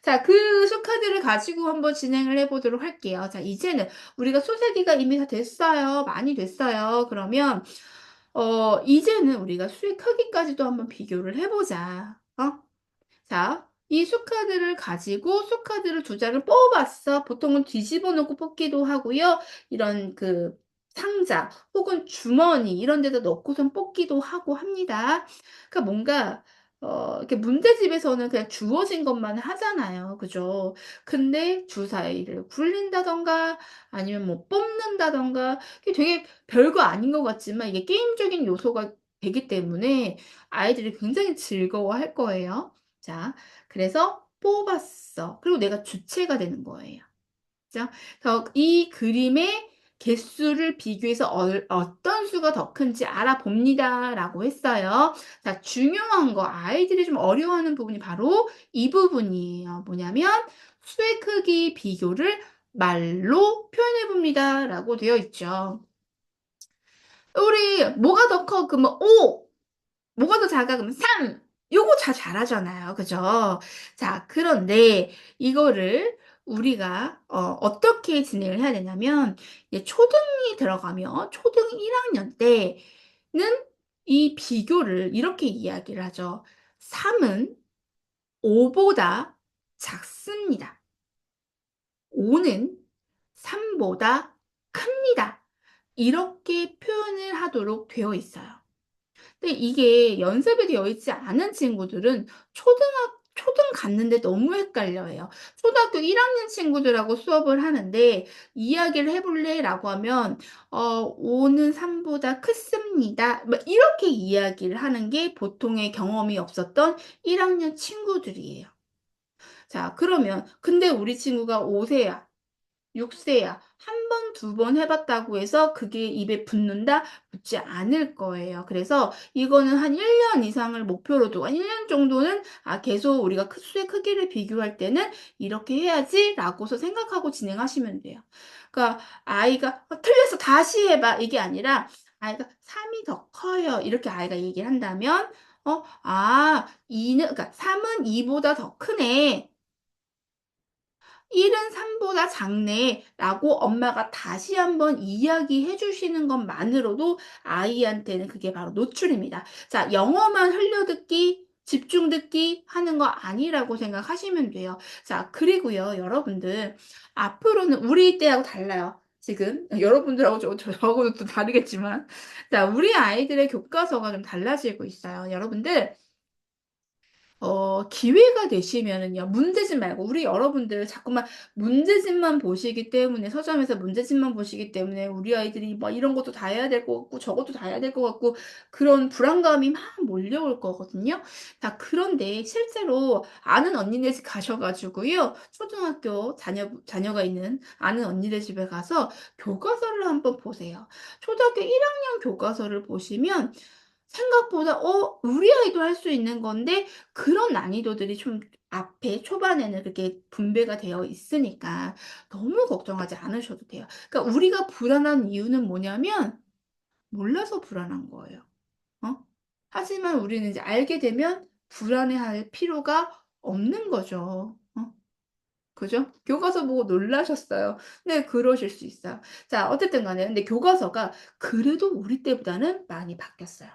자, 그 수카드를 가지고 한번 진행을 해 보도록 할게요. 자, 이제는 우리가 수세기가 이미 다 됐어요. 많이 됐어요. 그러면 이제는 우리가 수의 크기까지도 한번 비교를 해 보자. 자, 이 수카드를 가지고 수카드를 두 장을 뽑았어. 보통은 뒤집어 놓고 뽑기도 하고요. 이런 그 상자 혹은 주머니 이런 데다 넣고선 뽑기도 하고 합니다. 그러니까 뭔가 이렇게 문제집에서는 그냥 주어진 것만 하잖아요. 그죠? 근데 주사위를 굴린다든가 아니면 뭐 뽑는다든가 이게 되게 별거 아닌 것 같지만 이게 게임적인 요소가 되기 때문에 아이들이 굉장히 즐거워할 거예요. 자, 그래서 뽑았어. 그리고 내가 주체가 되는 거예요. 그죠? 그래서 이 그림의 개수를 비교해서 어떤 수가 더 큰지 알아봅니다라고 했어요. 자, 중요한 거 아이들이 좀 어려워하는 부분이 바로 이 부분이에요. 뭐냐면 수의 크기 비교를 말로 표현해 봅니다라고 되어 있죠. 우리 뭐가 더 커? 그러면 5. 뭐가 더 작아? 그러면 3. 요거 다 잘하잖아요. 그죠? 자, 그런데 이거를 우리가 어떻게 진행을 해야 되냐면 이제 초등이 들어가면 초등 1 학년 때는 이 비교를 이렇게 이야기를 하죠. "3은 5 보다 작습니다. 5는 3 보다 큽니다." 이렇게 표현을 하도록 되어 있어요. 근데 이게 연습이 되어 있지 않은 친구들은 초등 갔는데 너무 헷갈려해요. 초등학교 1 학년 친구들하고 수업을 하는데 "이야기를 해 볼래?"라고 하면 "5는 3 보다 크습니다." 뭐 이렇게 이야기를 하는 게 보통의 경험이 없었던 1 학년 친구들이에요. 자, 그러면 근데 우리 친구가 5 세야. 6 세야. 한 번, 두 번 해 봤다고 해서 그게 입에 붙는다? 붙지 않을 거예요. 그래서 이거는 한 1년 이상을 목표로 두고 한 1년 정도는 계속 우리가 수의 크기를 비교할 때는 '이렇게 해야지.'라고서 생각하고 진행하시면 돼요. 그러니까 아이가 틀렸어. 다시 해 봐." 이게 아니라 아이가 "3이 더 커요." 이렇게 아이가 얘기를 한다면 2는 그러니까 "3은 2 보다 더 크네." 1은 3 보다 작네."라고 엄마가 다시 한번 이야기해 주시는 것만으로도 아이한테는 그게 바로 노출입니다. 자, 영어만 흘려듣기, 집중 듣기 하는 거 아니라고 생각하시면 돼요. 자, 그리고요, 여러분들 앞으로는 우리 때하고 달라요. 지금 여러분들하고 저하고는 또 다르겠지만, 자, 우리 아이들의 교과서가 좀 달라지고 있어요. 여러분들 기회가 되시면은요. 문제집 말고 우리 여러분들 자꾸만 문제집만 보시기 때문에 서점에서 문제집만 보시기 때문에 우리 아이들이 막 이런 것도 다 해야 될 것 같고 저것도 다 해야 될 것 같고 그런 불안감이 막 몰려올 거거든요. 자, 그런데 실제로 아는 언니네 집 가셔 가지고요. 초등학교 자녀가 있는 아는 언니네 집에 가서 교과서를 한번 보세요. 초등학교 1 학년 교과서를 보시면 생각보다 우리 아이도 할 수 있는 건데 그런 난이도들이 좀 앞에 초반에는 그렇게 분배가 되어 있으니까 너무 걱정하지 않으셔도 돼요. 그러니까 우리가 불안한 이유는 뭐냐면 몰라서 불안한 거예요. 어? 하지만 우리는 이제 알게 되면 불안해할 필요가 없는 거죠. 그죠? 교과서 보고 놀라셨어요. 네, 그러실 수 있어요. 자, 어쨌든 간에 근데 교과서가 그래도 우리 때보다는 많이 바뀌었어요.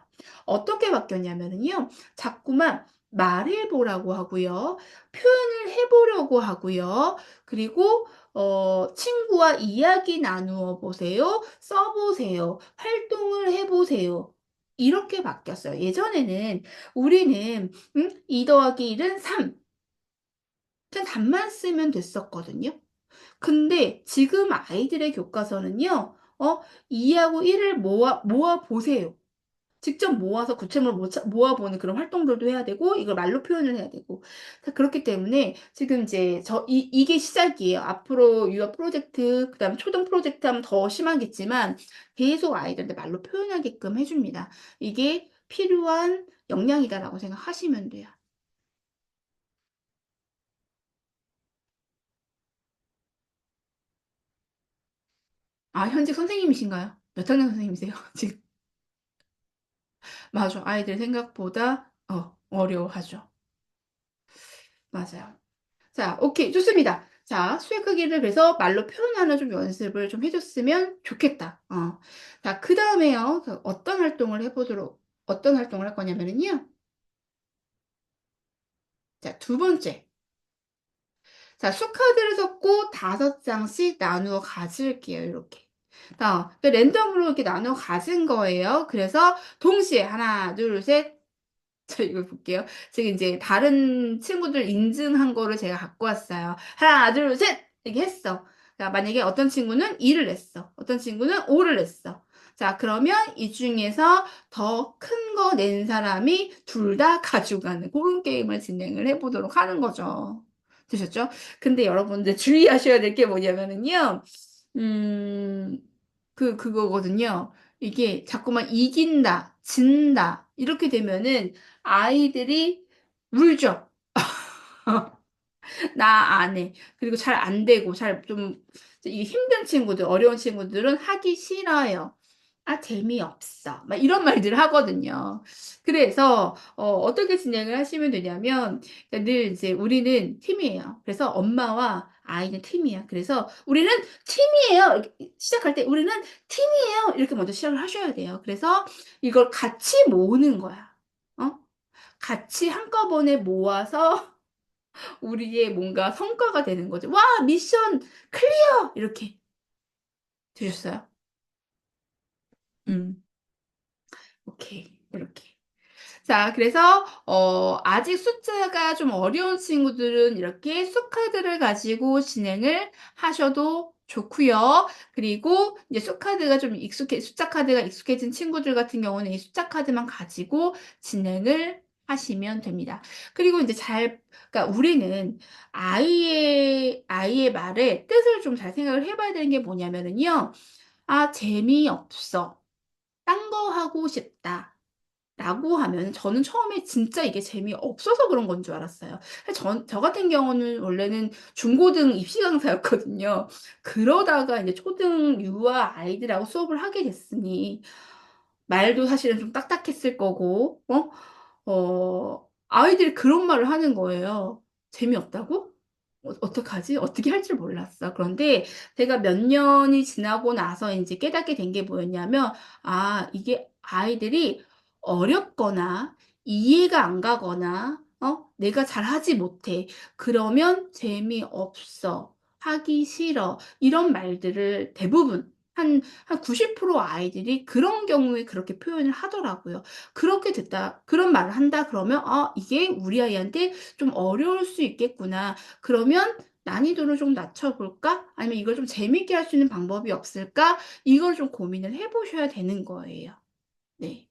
어떻게 바뀌었냐면은요. 자꾸만 말해 보라고 하고요. 표현을 해 보려고 하고요. 그리고 친구와 이야기 나누어 보세요. 써 보세요. 활동을 해 보세요. 이렇게 바뀌었어요. 예전에는 우리는 2 더하기 1은 3 그냥 답만 쓰면 됐었거든요. 근데 지금 아이들의 교과서는요. 2 하고 1을 모아 보세요. 직접 모아서 구체물을 모아 보는 그런 활동들도 해야 되고 이걸 말로 표현을 해야 되고. 자, 그렇기 때문에 지금 이제 이게 시작이에요. 앞으로 유아 프로젝트 그다음에 초등 프로젝트 하면 더 심하겠지만 계속 아이들한테 말로 표현하게끔 해 줍니다. 이게 필요한 역량이다라고 생각하시면 돼요. 현직 선생님이신가요? 몇 학년 선생님이세요? 지금? 맞아. 아이들 생각보다 어려워하죠. 맞아요. 자, 오케이. 좋습니다. 자, 수의 크기를 그래서 말로 표현하는 좀 연습을 좀 해 줬으면 좋겠다. 자, 그다음에요. 어떤 활동을 할 거냐면은요. 자, 두 번째. 자, 수카드를 섞고 5장씩 나누어 가질게요, 요렇게. 랜덤으로 이렇게 나눠 가진 거예요. 그래서 동시에 하나, 둘, 셋 저 이거 볼게요. 지금 인제 다른 친구들 인증한 거를 제가 갖고 왔어요. "하나 둘 셋." 이렇게 했어. 자, 만약에 어떤 친구는 2를 냈어. 어떤 친구는 5를 냈어. 자, 그러면 이 중에서 더 큰 거 낸 사람이 둘 다 가져가는 고런 게임을 진행을 해 보도록 하는 거죠. 되셨죠? 근데 여러분들 주의하셔야 될 게 뭐냐면은요. 음 그거거든요. 이게 자꾸만 이긴다, 진다 이렇게 되면은 아이들이 울죠. "나 안 해." 그리고 잘 안 되고 잘 좀 이게 힘든 친구들 어려운 친구들은 "하기 싫어요." "아 재미없어." 막 이런 말들을 하거든요. 그래서 어떻게 진행을 하시면 되냐면 그러니까 늘 이제 우리는 팀이에요. 그래서 엄마와 아이는 팀이야. 그래서 "우리는 팀이에요." 이렇게 시작할 때 "우리는 팀이에요." 이렇게 먼저 시작을 하셔야 돼요. 그래서 이걸 같이 모으는 거야. 어? 같이 한꺼번에 모아서 우리의 뭔가 성과가 되는 거죠. "와 미션 클리어." 이렇게. 되셨어요? 음. 오케이. 이렇게. 자, 그래서 아직 숫자가 좀 어려운 친구들은 이렇게 수카드를 가지고 진행을 하셔도 좋고요. 그리고 이제 숫자 카드가 익숙해진 친구들 같은 경우는 이 숫자 카드만 가지고 진행을 하시면 됩니다. 그리고 인제 그러니까 우리는 아이의 말의 뜻을 좀 잘 생각을 해 봐야 되는 게 뭐냐면은요. '아 재미없어. 딴 거 하고 싶다.'라고 하면 저는 처음에 진짜 이게 재미없어서 그런 건 줄 알았어요. 저 같은 경우는 원래는 중고등 입시 강사였거든요. 그러다가 인제 초등 유아 아이들하고 수업을 하게 됐으니 말도 사실은 좀 딱딱했을 거고 아이들이 그런 말을 하는 거예요. "재미없다고? 어떡하지?" 어떻게 할 줄 몰랐어. 그런데 제가 몇 년이 지나고 나서 인제 깨닫게 된 게 뭐였냐면 이게 아이들이 어렵거나 이해가 안 가거나 내가 잘하지 못해. 그러면 "재미없어. 하기 싫어." 이런 말들을 대부분 한 90% 아이들이 그런 경우에 그렇게 표현을 하더라고요. 그렇게 됐다 그런 말을 한다 그러면 '아 이게 우리 아이한테 좀 어려울 수 있겠구나. 그러면 난이도를 좀 낮춰 볼까? 아니면 이걸 좀 재미있게 할 수 있는 방법이 없을까?' 이걸 좀 고민을 해 보셔야 되는 거예요. 네.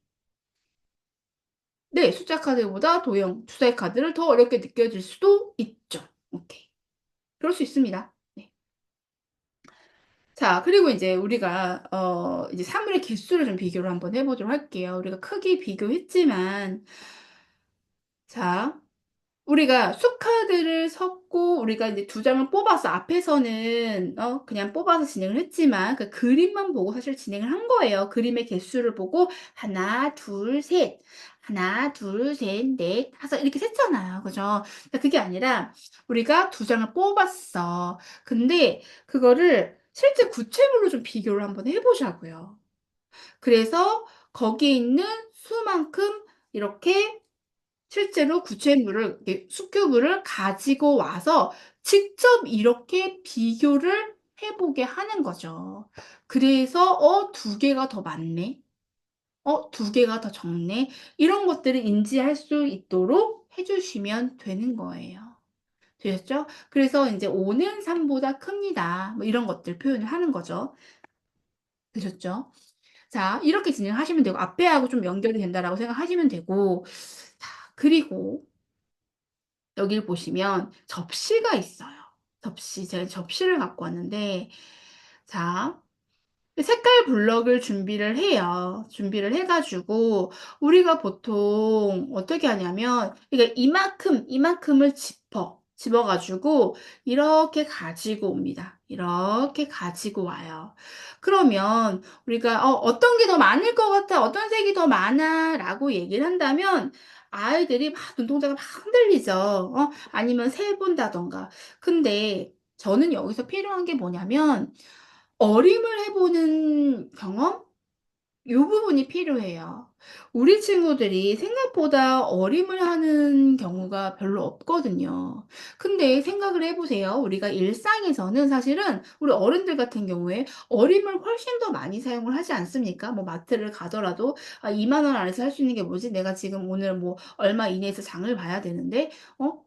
네. 숫자 카드보다 도형 주사위 카드를 더 어렵게 느껴질 수도 있죠. 오케이. 그럴 수 있습니다. 네. 자 그리고 인제 우리가 이제 사물의 개수를 좀 비교를 한번 해 보도록 할게요. 우리가 크게 비교했지만 자 우리가 수카드를 섞고 우리가 이제 두 장을 뽑아서 앞에서는 그냥 뽑아서 진행을 했지만 그 그림만 보고 사실 진행을 한 거예요. 그림의 개수를 보고 하나, 둘, 셋. 하나, 둘, 셋, 넷, 다섯 이렇게 셌잖아요. 그죠? 그러니까 그게 아니라 우리가 두 장을 뽑았어. 근데 그거를 실제 구체물로 좀 비교를 한번 해 보자고요. 그래서 거기에 있는 수만큼 이렇게 실제로 구체물을 이렇게 수큐브를 가지고 와서 직접 이렇게 비교를 해 보게 하는 거죠. 그래서 '두 개가 더 많네. 두 개가 더 적네.' 이런 것들을 인지할 수 있도록 해 주시면 되는 거예요. 되셨죠? 그래서 인제 "5는 3 보다 큽니다." 뭐 이런 것들 표현을 하는 거죠. 되셨죠? 자 이렇게 진행하시면 되고 '앞에 하고 좀 연결이 된다.'라고 생각하시면 되고 자 그리고 여기를 보시면 접시가 있어요. 제가 접시를 갖고 왔는데 자 색깔 블럭을 준비를 해요. 준비를 해 가지고 우리가 보통 어떻게 하냐면 그러니까 이만큼을 집어 가지고 이렇게 가지고 옵니다. 이렇게 가지고 와요. 그러면 우리가 어떤 게 더 많을 것 같아. 어떤 색이 더 많아."라고 얘기를 한다면 아이들이 막 눈동자가 막 흔들리죠. 아니면 세 본다든가. 근데 저는 여기서 필요한 게 뭐냐면 어림을 해 보는 경험? 요 부분이 필요해요. 우리 친구들이 생각보다 어림을 하는 경우가 별로 없거든요. 근데 생각을 해 보세요. 우리가 일상에서는 사실은 우리 어른들 같은 경우에 어림을 훨씬 더 많이 사용을 하지 않습니까? 뭐 마트를 가더라도 '아 2만 원 안에서 할 수 있는 게 뭐지? 내가 지금 오늘 뭐 얼마 이내에서 장을 봐야 되는데.'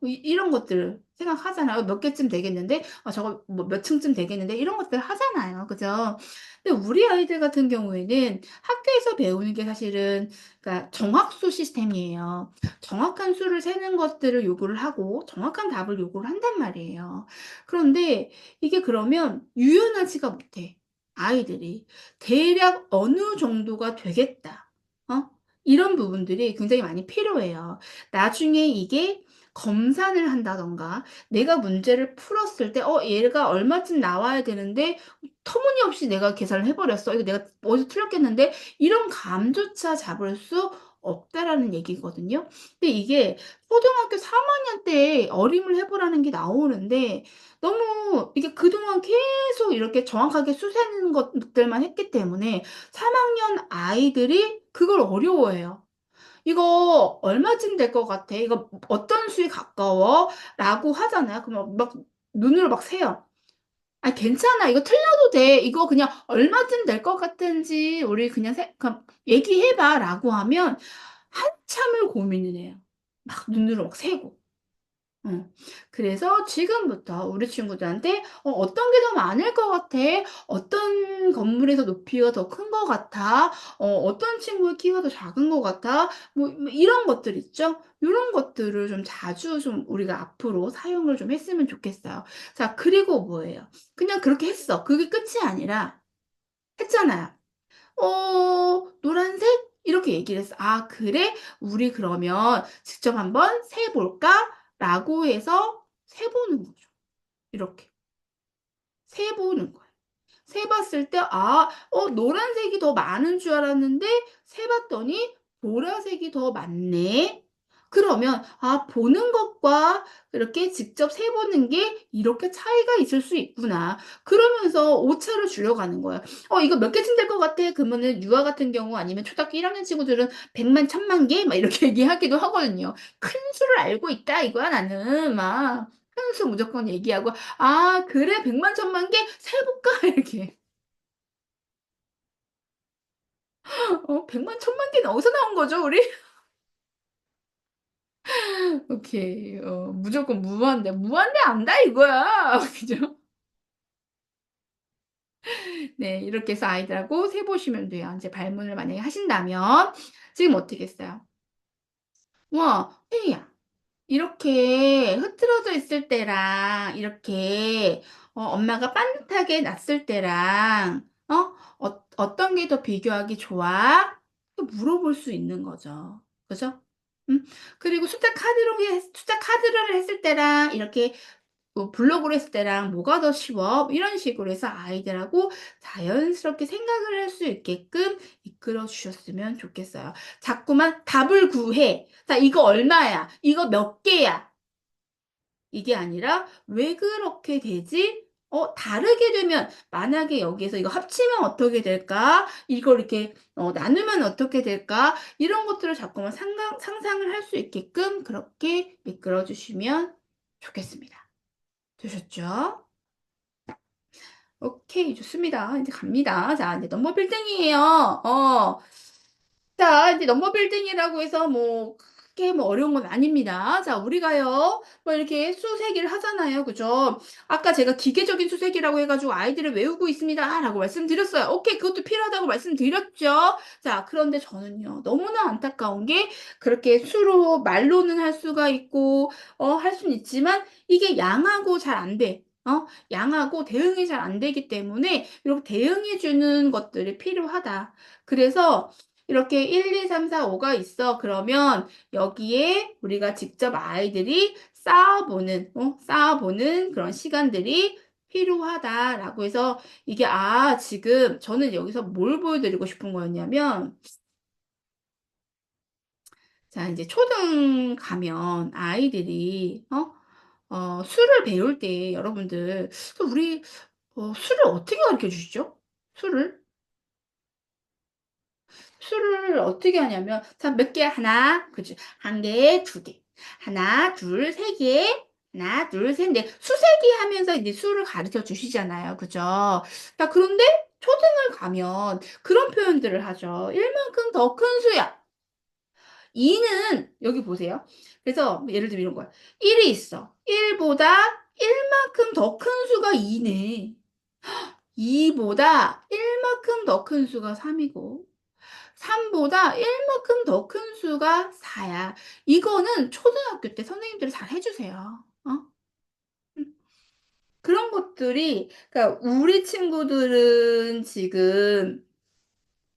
이런 것들 생각하잖아요. '몇 개쯤 되겠는데? 저거 뭐 몇 층쯤 되겠는데?' 이런 것들 하잖아요. 그죠? 근데 우리 아이들 같은 경우에는 학교에서 배우는 게 사실은 그러니까 정확수 시스템이에요. 정확한 수를 세는 것들을 요구를 하고 정확한 답을 요구를 한단 말이에요. 그런데 이게 그러면 유연하지가 못해, 아이들이. 대략 어느 정도가 되겠다. 어? 이런 부분들이 굉장히 많이 필요해요. 나중에 이게 검산을 한다든가 내가 문제를 풀었을 때 얘가 얼마쯤 나와야 되는데 터무니없이 내가 계산을 해 버렸어. 이거 내가 어디서 틀렸겠는데 이런 감조차 잡을 수 없다라는 얘기거든요. 근데 이게 초등학교 3 학년 때 어림을 해 보라는 게 나오는데 너무 이게 그동안 계속 이렇게 정확하게 수 세는 것들만 했기 때문에 3 학년 아이들이 그걸 어려워해요. "이거 얼마쯤 될 것 같아? 이거 어떤 수에 가까워?" 라고 하잖아요. 그러면 막 눈으로 막 세요. "아 괜찮아. 이거 틀려도 돼. 이거 그냥 얼마쯤 될 것 같은지 우리 그냥 얘기해 봐."라고 하면 한참을 고민을 해요. 막 눈으로 막 세고. 어. 그래서 지금부터 우리 친구들한테 어떤 게 더 많을 것 같아? 어떤 건물에서 높이가 더 큰 것 같아? 어떤 친구의 키가 더 작은 것 같아? 뭐 이런 것들 있죠? 요런 것들을 좀 자주 좀 우리가 앞으로 사용을 좀 했으면 좋겠어요. 자, 그리고 뭐예요? 그냥 그렇게 했어. 그게 끝이 아니라 했잖아요. "노란색?" 이렇게 얘기를 했어. "아 그래? 우리 그러면 직접 한번 세 볼까?"라고 해서 세 보는 거죠. 이렇게 세 보는 거예요. 세 봤을 때 노란색이 더 많은 줄 알았는데 세 봤더니 보라색이 더 많네. 그러면 보는 것과 이렇게 직접 세 보는 게 이렇게 차이가 있을 수 있구나. 그러면서 오차를 줄여가는 거예요. 이거 몇 개쯤 될 것 같아?" 그러면은 유아 같은 경우 아니면 초등학교 1 학년 친구들은 100만 1000만 개 막 이렇게 얘기하기도 하거든요. "큰 수를 알고 있다 이거야 나는." 막 큰 수 무조건 얘기하고 "아 그래? 100만 1000만 개? 세 볼까?" 이렇게. 100만 1000만 개는 어디서 나온 거죠 우리? 오케이. 무조건 무한대. 무한대 안다 이거야. 그죠? 네. 이렇게 해서 아이들하고 세 보시면 돼요. 인제 발문을 만약에 하신다면 지금 어떻게 했어요? "와 혜이야 이렇게 흐트러져 있을 때랑 이렇게 엄마가 반듯하게 놨을 때랑 어떤 게 더 비교하기 좋아?" 또 물어볼 수 있는 거죠. 그죠? 음. 그리고 숫자 카드를 했을 때랑 이렇게 뭐 블록으로 했을 때랑 "뭐가 더 쉬워?" 뭐 이런 식으로 해서 아이들하고 자연스럽게 생각을 할 수 있게끔 이끌어 주셨으면 좋겠어요. 자꾸만 "답을 구해." "자 이거 얼마야? 이거 몇 개야?" 이게 아니라 "왜 그렇게 되지?" 다르게 되면 만약에 여기에서 "이거 합치면 어떻게 될까? 이걸 이렇게 나누면 어떻게 될까?" 이런 것들을 자꾸만 상상을 할 수 있게끔 그렇게 이끌어 주시면 좋겠습니다. 되셨죠? 오케이 좋습니다. 인제 갑니다. 자 이제 넘버 빌딩이에요. 자 이제 넘버 빌딩이라고 해서 뭐 크게 뭐 어려운 건 아닙니다. 자 우리가요 뭐 이렇게 수세기를 하잖아요. 그죠? 아까 제가 "기계적인 수세기라고 해 가지고 아이들을 외우고 있습니다."라고 말씀드렸어요. 오케이 그것도 필요하다고 말씀드렸죠. 자 그런데 저는요 너무나 안타까운 게 그렇게 수로 말로는 할 수가 있고 할 수는 있지만 이게 양하고 잘 안 돼. 양하고 대응이 잘 안 되기 때문에 이렇게 대응해 주는 것들이 필요하다. 그래서 이렇게 1, 2, 3, 4, 5가 있어. 그러면 여기에 우리가 직접 아이들이 쌓아보는 그런 시간들이 필요하다라고 해서 이게 지금 저는 여기서 뭘 보여드리고 싶은 거였냐면 자 이제 초등 가면 아이들이 수를 배울 때 여러분들 우리 수를 어떻게 가르쳐 주시죠? 수를? 수를 어떻게 하냐면 자 몇 개야? 하나 그치. 한 개, 두 개. 하나, 둘, 세 개. 하나, 둘, 셋, 넷. 수세기 하면서 이제 수를 가르쳐 주시잖아요. 그죠? 자 그런데 초등을 가면 그런 표현들을 하죠. "1만큼 더 큰 수야." 2는 여기 보세요. 그래서 뭐 예를 들면 이런 거야. 1이 있어. 1 보다 1 만큼 더 큰 수가 2 네. 2 보다 1 만큼 더 큰 수가 3 이고 3 보다 1 만큼 더 큰 수가 4 야. 이거는 초등학교 때 선생님들이 잘 해 주세요. 음. 그런 것들이 그러니까 우리 친구들은 지금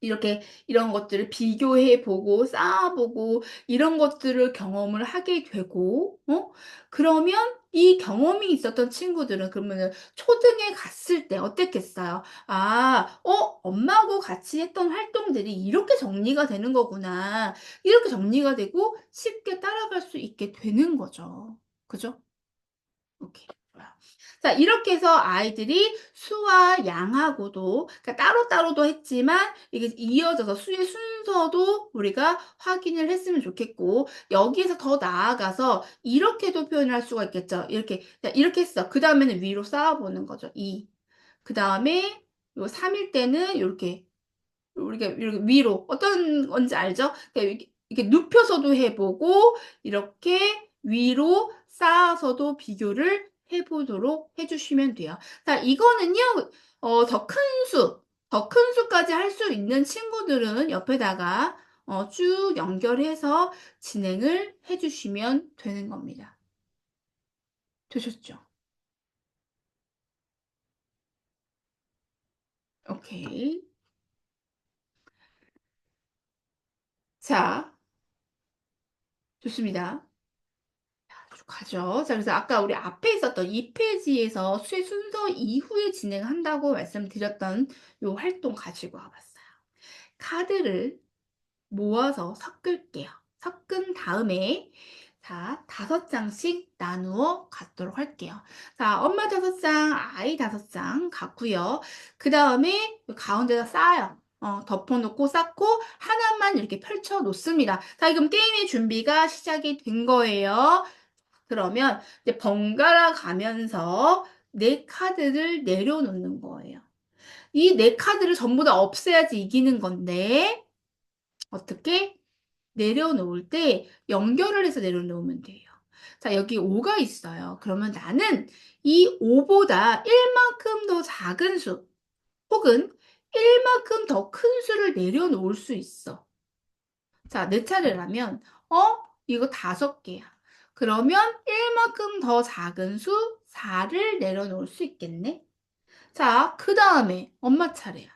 이렇게 이런 것들을 비교해 보고 쌓아 보고 이런 것들을 경험을 하게 되고 그러면 이 경험이 있었던 친구들은 그러면은 초등에 갔을 때 어땠겠어요? '아 엄마하고 같이 했던 활동들이 이렇게 정리가 되는 거구나.' 이렇게 정리가 되고 쉽게 따라갈 수 있게 되는 거죠. 그죠? 오케이. 좋아요. 자 이렇게 해서 아이들이 수와 양하고도 그러니까 따로따로도 했지만 이게 이어져서 수의 순서도 우리가 확인을 했으면 좋겠고 여기에서 더 나아가서 이렇게도 표현을 할 수가 있겠죠. 이렇게 자 이렇게 했어. 그다음에는 위로 쌓아 보는 거죠. 2 그다음에 요 3일 때는 요렇게 우리가 이렇게 위로 어떤 건지 알죠? 그러니까 이렇게 눕혀서도 해 보고 이렇게 위로 쌓아서도 비교를 해 보도록 해 주시면 돼요. 자 이거는요 더 큰 더 큰 수까지 할 수 있는 친구들은 옆에다가 쭉 연결해서 진행을 해 주시면 되는 겁니다. 되셨죠? 오케이. 자 좋습니다. 쭉 가죠. 자 그래서 아까 우리 앞에 있었던 이 페이지에서 수의 순서 이후에 진행한다고 말씀드렸던 요 활동 가지고 와 봤어요. 카드를 모아서 섞을게요. 섞은 다음에 자 5장씩 나누어 갖도록 할게요. 자 엄마 5장, 아이 5장 갖고요. 그다음에 가운데다 쌓아요. 덮어 놓고 쌓고 하나만 이렇게 펼쳐 놓습니다. 자 그럼 게임의 준비가 시작이 된 거예요. 그러면 이제 번갈아 가면서 4 카드를 내려놓는 거예요. 이 4 카드를 전부 다 없애야지 이기는 건데 어떻게? 내려놓을 때 연결을 해서 내려놓으면 돼요. 자 여기 5가 있어요. 그러면 나는 이 5보다 1 만큼 더 작은 수 혹은 1 만큼 더 큰 수를 내려놓을 수 있어. 자 내 차례라면 이거 5 개야. 그러면 1 만큼 더 작은 수 4를 내려놓을 수 있겠네. 자 그다음에 엄마 차례야.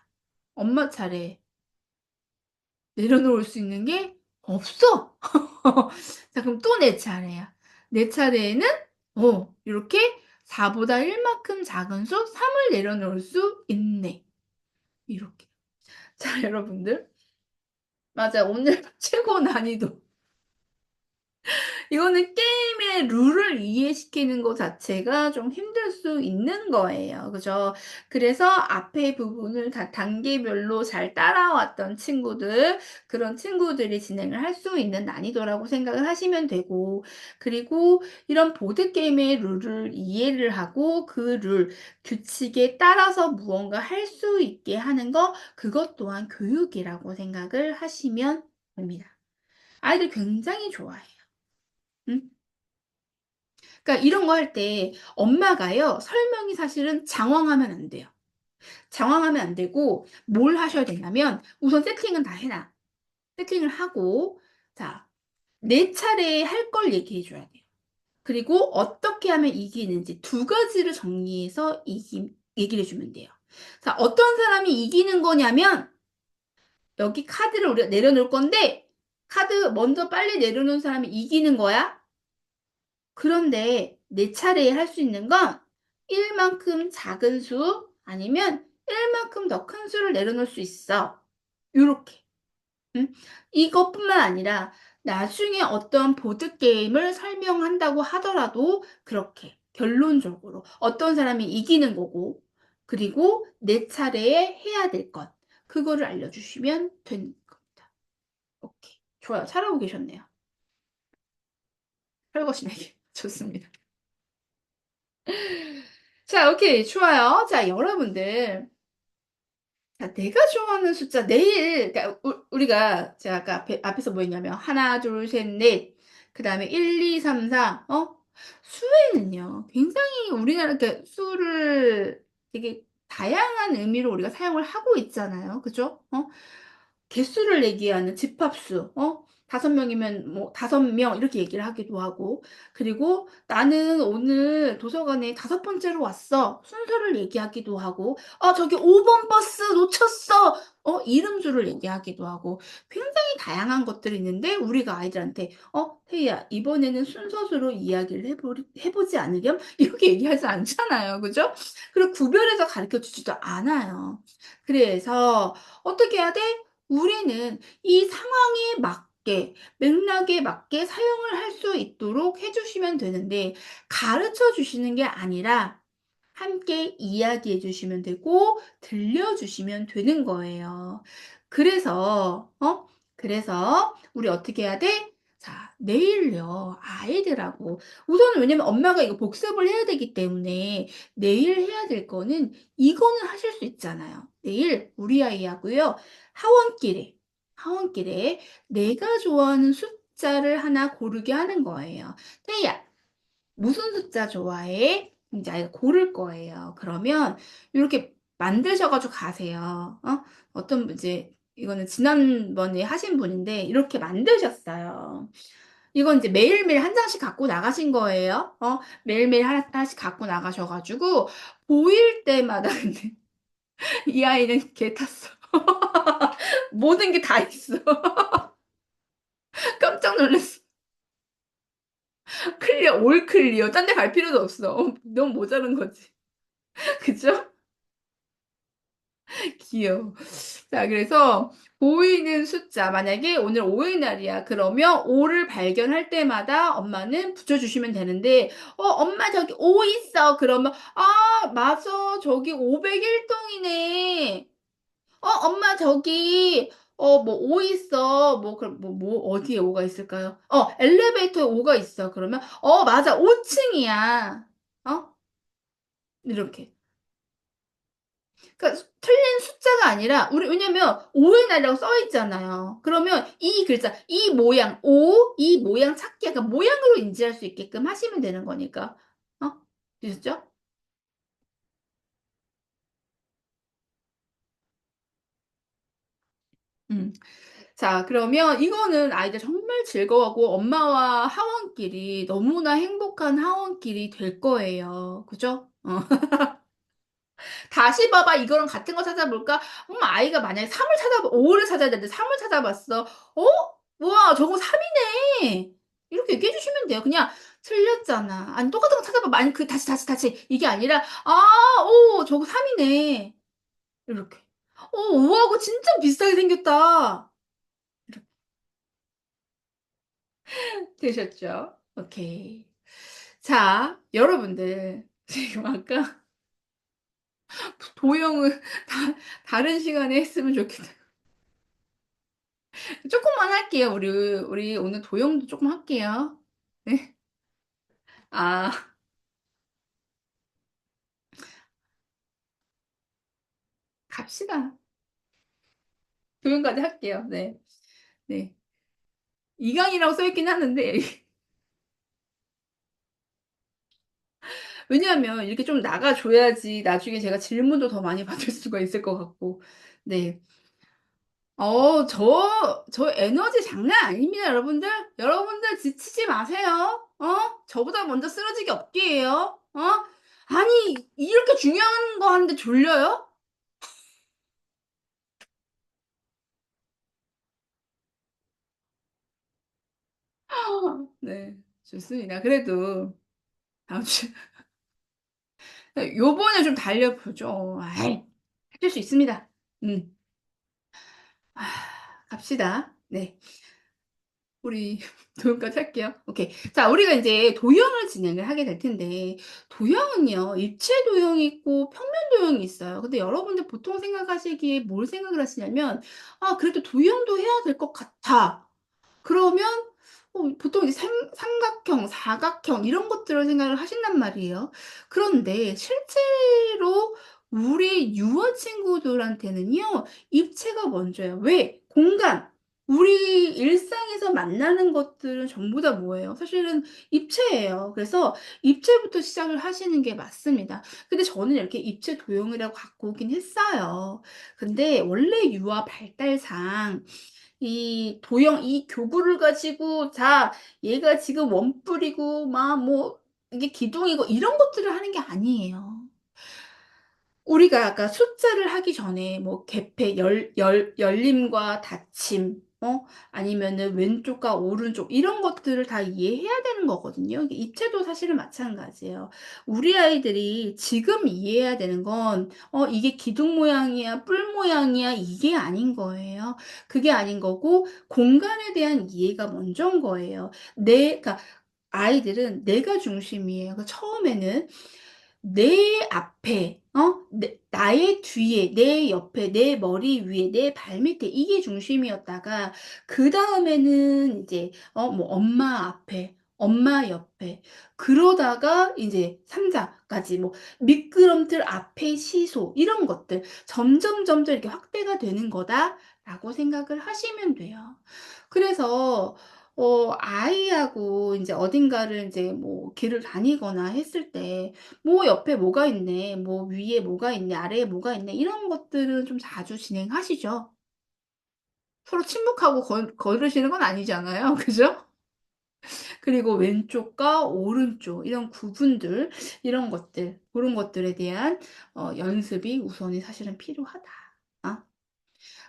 엄마 차례. 내려놓을 수 있는 게 없어. 자 그럼 또 내 차례야. 내 차례에는 요렇게 4 보다 1 만큼 작은 수 3을 내려놓을 수 있네. 이렇게. 자 여러분들 맞아요. 오늘 최고 난이도 이거는 게임의 룰을 이해시키는 것 자체가 좀 힘들 수 있는 거예요. 그죠? 그래서 앞에 부분을 다 단계별로 잘 따라왔던 친구들, 그런 친구들이 진행을 할 수 있는 난이도라고 생각을 하시면 되고, 그리고 이런 보드게임의 룰을 이해를 하고 그 룰, 규칙에 따라서 무언가 할 수 있게 하는 거, 그것 또한 교육이라고 생각을 하시면 됩니다. 아이들 굉장히 좋아해요. 음. 그러니까 이런 거 할 때 엄마가요 설명이 사실은 장황하면 안 돼요. 장황하면 안 되고 뭘 하셔야 되냐면 우선 세팅은 다 해 놔. 세팅을 하고 자 내 차례에 할 걸 얘기해 줘야 돼요. 그리고 어떻게 하면 이기는지 두 가지를 정리해서 얘기를 해 주면 돼요. 자 어떤 사람이 이기는 거냐면 여기 카드를 우리가 내려놓을 건데 카드 먼저 빨리 내려놓은 사람이 이기는 거야. 그런데 내 차례에 할 수 있는 건 1 만큼 작은 수 아니면 1 만큼 더 큰 수를 내려놓을 수 있어. 요렇게. 음. 이것뿐만 아니라 나중에 어떤 보드게임을 설명한다고 하더라도 그렇게 결론적으로 어떤 사람이 이기는 거고 그리고 내 차례에 해야 될 것 그거를 알려주시면 되는 겁니다. 오케이. 좋아요. 잘하고 계셨네요. 헐거시네요. 좋습니다. 자 오케이. 좋아요. 자 여러분들 자 내가 좋아하는 숫자 내일 그러니까 우리가 제가 아까 앞에서 뭐 했냐면 하나 둘 셋 넷 그다음에 1 2 3 4 수에는요 굉장히 우리나라 그러니까 수를 되게 다양한 의미로 우리가 사용을 하고 있잖아요. 그죠? 개수를 얘기하는 집합수 5 명이면 뭐 5명 이렇게 얘기를 하기도 하고 그리고 "나는 오늘 도서관에 5번째로 왔어." 순서를 얘기하기도 하고 저기 5번 버스 놓쳤어." 이름수를 얘기하기도 하고 굉장히 다양한 것들이 있는데 우리가 아이들한테 태희야 이번에는 순서수로 이야기를 해 보지 않으렴?" 이렇게 얘기하지 않잖아요. 그죠? 그리고 구별해서 가르쳐 주지도 않아요. 그래서 어떻게 해야 돼? 우리는 이 상황에 맞게 맥락에 맞게 사용을 할 수 있도록 해 주시면 되는데 가르쳐 주시는 게 아니라 함께 이야기해 주시면 되고 들려 주시면 되는 거예요. 그래서 그래서 우리 어떻게 해야 돼? 자 내일요 아이들하고 우선은 왜냐면 엄마가 이거 복습을 해야 되기 때문에 내일 해야 될 거는 이거는 하실 수 있잖아요. 내일 우리 아이하고요 하원길에 내가 좋아하는 숫자를 하나 고르게 하는 거예요. "태희야 "무슨 숫자 좋아해?" 인제 아이가 고를 거예요. 그러면 요렇게 만드셔 가지고 가세요. 어떤 분 이제 이거는 지난번에 하신 분인데 이렇게 만드셨어요. 이건 이제 매일매일 한 장씩 갖고 나가신 거예요. 매일매일 하나씩 갖고 나가셔 가지고 보일 때마다 근데 이 아이는 개 탔어. 모든 게 다 있어. 깜짝 놀랐어. 클리어, 올 클리어. 딴 데 갈 필요도 없어. 너무 모자란 거지. 그죠? 귀여워. 자 그래서 보이는 숫자 만약에 오늘 5의 날이야. 그러면 5를 발견할 때마다 엄마는 붙여 주시면 되는데 엄마 저기 5 있어." 그러면 "아 맞아. 저기 501 동이네. 엄마 저기 뭐 5 있어." 뭐 그럼 어디에 5가 있을까요? "엘리베이터에 5가 있어." 그러면 맞아. 5 층이야." 어 이렇게. 그러니까 틀린 숫자가 아니라 우리 왜냐면 오의 날이라고 써 있잖아요. 그러면 이 글자, 이 모양, 이 모양 찾기 약간 모양으로 인지할 수 있게끔 하시면 되는 거니까. 어? 되셨죠? 음. 자 그러면 이거는 아이들 정말 즐거워하고 엄마와 하원끼리 너무나 행복한 하원끼리 될 거예요. 그죠? 다시 봐봐. 이거랑 같은 거 찾아볼까? 아이가 만약에 3을 찾아봐 5를 찾아야 되는데 3을 찾아봤어. "어? 우와 저거 3 이네." 이렇게 얘기해 주시면 돼요. 그냥 "틀렸잖아." 아니 "똑같은 거 찾아봐." 아니 그 다시 이게 아니라 "아 저거 3 이네." 이렇게. 5 하고 진짜 비슷하게 생겼다." 이렇게 되셨죠? 오케이. 자 여러분들 지금 아까 도형을 다른 시간에 했으면 좋겠다. 쪼끔만 할게요. 우리 오늘 도형도 쪼끔 할게요. 네. 아 갑시다. 도형까지 할게요. 네. 네. 2 강이라고 써 있긴 하는데 왜냐하면 이렇게 좀 나가 줘야지 나중에 제가 질문도 더 많이 받을 수가 있을 것 같고. 네. 저 에너지 장난 아닙니다 여러분들. 여러분들 지치지 마세요. 저보다 먼저 쓰러지기 없기예요. 아니 이렇게 중요한 거 하는데 졸려요? 네. 좋습니다. 그래도 다음 주 요번에 좀 달려 보죠. 아이 하실 수 있습니다. 음. 아 갑시다. 네. 우리 도형까지 할게요. 오케이. 자 우리가 인제 도형을 진행을 하게 될 텐데 도형은요 입체 도형이 있고 평면 도형이 있어요. 근데 여러분들 보통 생각하시기에 뭘 생각을 하시냐면 '아 그래도 도형도 해야 될 것 같아.' 그러면 보통 이제 삼각형, 사각형 이런 것들을 생각을 하신단 말이에요. 그런데 실제로 우리 유아 친구들한테는요 입체가 먼저예요. 왜? 공간. 우리 일상에서 만나는 것들은 전부 다 뭐예요? 사실은 입체예요. 그래서 입체부터 시작을 하시는 게 맞습니다. 근데 저는 이렇게 입체 도형이라고 갖고 오긴 했어요. 근데 원래 유아 발달상 이 도형 이 교구를 가지고 자 얘가 지금 원뿔이고 막 뭐 이게 기둥이고 이런 것들을 하는 게 아니에요. 우리가 아까 숫자를 하기 전에 뭐 개폐 열림과 닫힘 아니면은 왼쪽과 오른쪽 이런 것들을 다 이해해야 되는 거거든요. 이게 입체도 사실은 마찬가지예요. 우리 아이들이 지금 이해해야 되는 건 이게 기둥 모양이야 뿔 모양이야 이게 아닌 거예요. 그게 아닌 거고 공간에 대한 이해가 먼저인 거예요. 그러니까 아이들은 내가 중심이에요. 그 처음에는 내 앞에 나의 뒤에 내 옆에 내 머리 위에 내 발밑에 이게 중심이었다가 그다음에는 이제 뭐 엄마 앞에 엄마 옆에 그러다가 이제 삼자까지 뭐 미끄럼틀 앞에 시소 이런 것들 점점 이렇게 확대가 되는 거다라고 생각을 하시면 돼요. 그래서 아이하고 인제 어딘가를 인제 뭐 길을 다니거나 했을 때 뭐 옆에 뭐가 있네, 뭐 위에 뭐가 있네, 아래에 뭐가 있네 이런 것들은 좀 자주 진행하시죠? 서로 침묵하고 걸으시는 건 아니잖아요. 그죠? 그리고 왼쪽과 오른쪽 이런 구분들 이런 것들 고런 것들에 대한 연습이 우선이 사실은 필요하다. 어?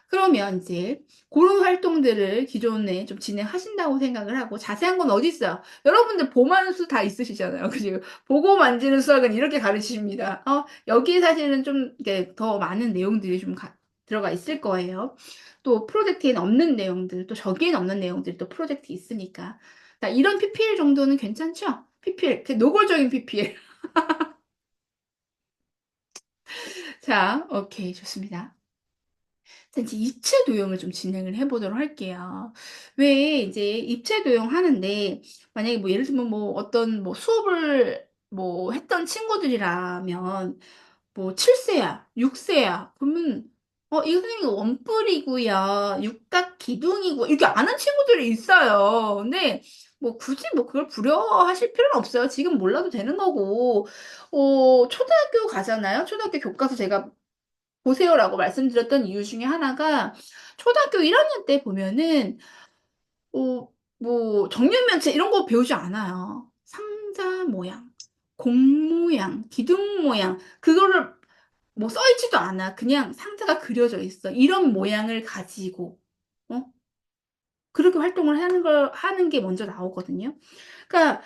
그러면 인제 고런 활동들을 기존에 좀 진행하신다고 생각을 하고 자세한 건 어디 있어요? 여러분들 봄하는 수 다 있으시잖아요. 그죠? 보고 만지는 수학은 이렇게 가르칩니다. 여기에 사실은 좀 이렇게 더 많은 내용들이 좀 들어가 있을 거예요. 또 프로젝트에는 없는 내용들 또 저기에는 없는 내용들이 또 프로젝트에 있으니까. 자 이런 PPL 정도는 괜찮죠? PPL 그 노골적인 PPL. 자 오케이 좋습니다. 자 이제 입체 도형을 좀 진행을 해 보도록 할게요. 왜 이제 입체 도형 하는데 만약에 뭐 예를 들면 뭐 어떤 뭐 수업을 뭐 했던 친구들이라면 뭐 7 세야 6 세야 그러면 이거 선생님 원뿔이고요. 육각 기둥이고 이렇게 아는 친구들이 있어요. 근데 뭐 굳이 뭐 그걸 부러워하실 필요는 없어요. 지금 몰라도 되는 거고. 초등학교 가잖아요. 초등학교 교과서 제가 보세요라고 말씀드렸던 이유 중에 하나가 초등학교 1 학년 때 보면은 뭐 정육면체 이런 거 배우지 않아요. 상자 모양, 공 모양, 기둥 모양 그거를 뭐 써 있지도 않아. 그냥 상자가 그려져 있어. 이런 모양을 가지고 어 그렇게 활동을 하는 게 먼저 나오거든요. 그러니까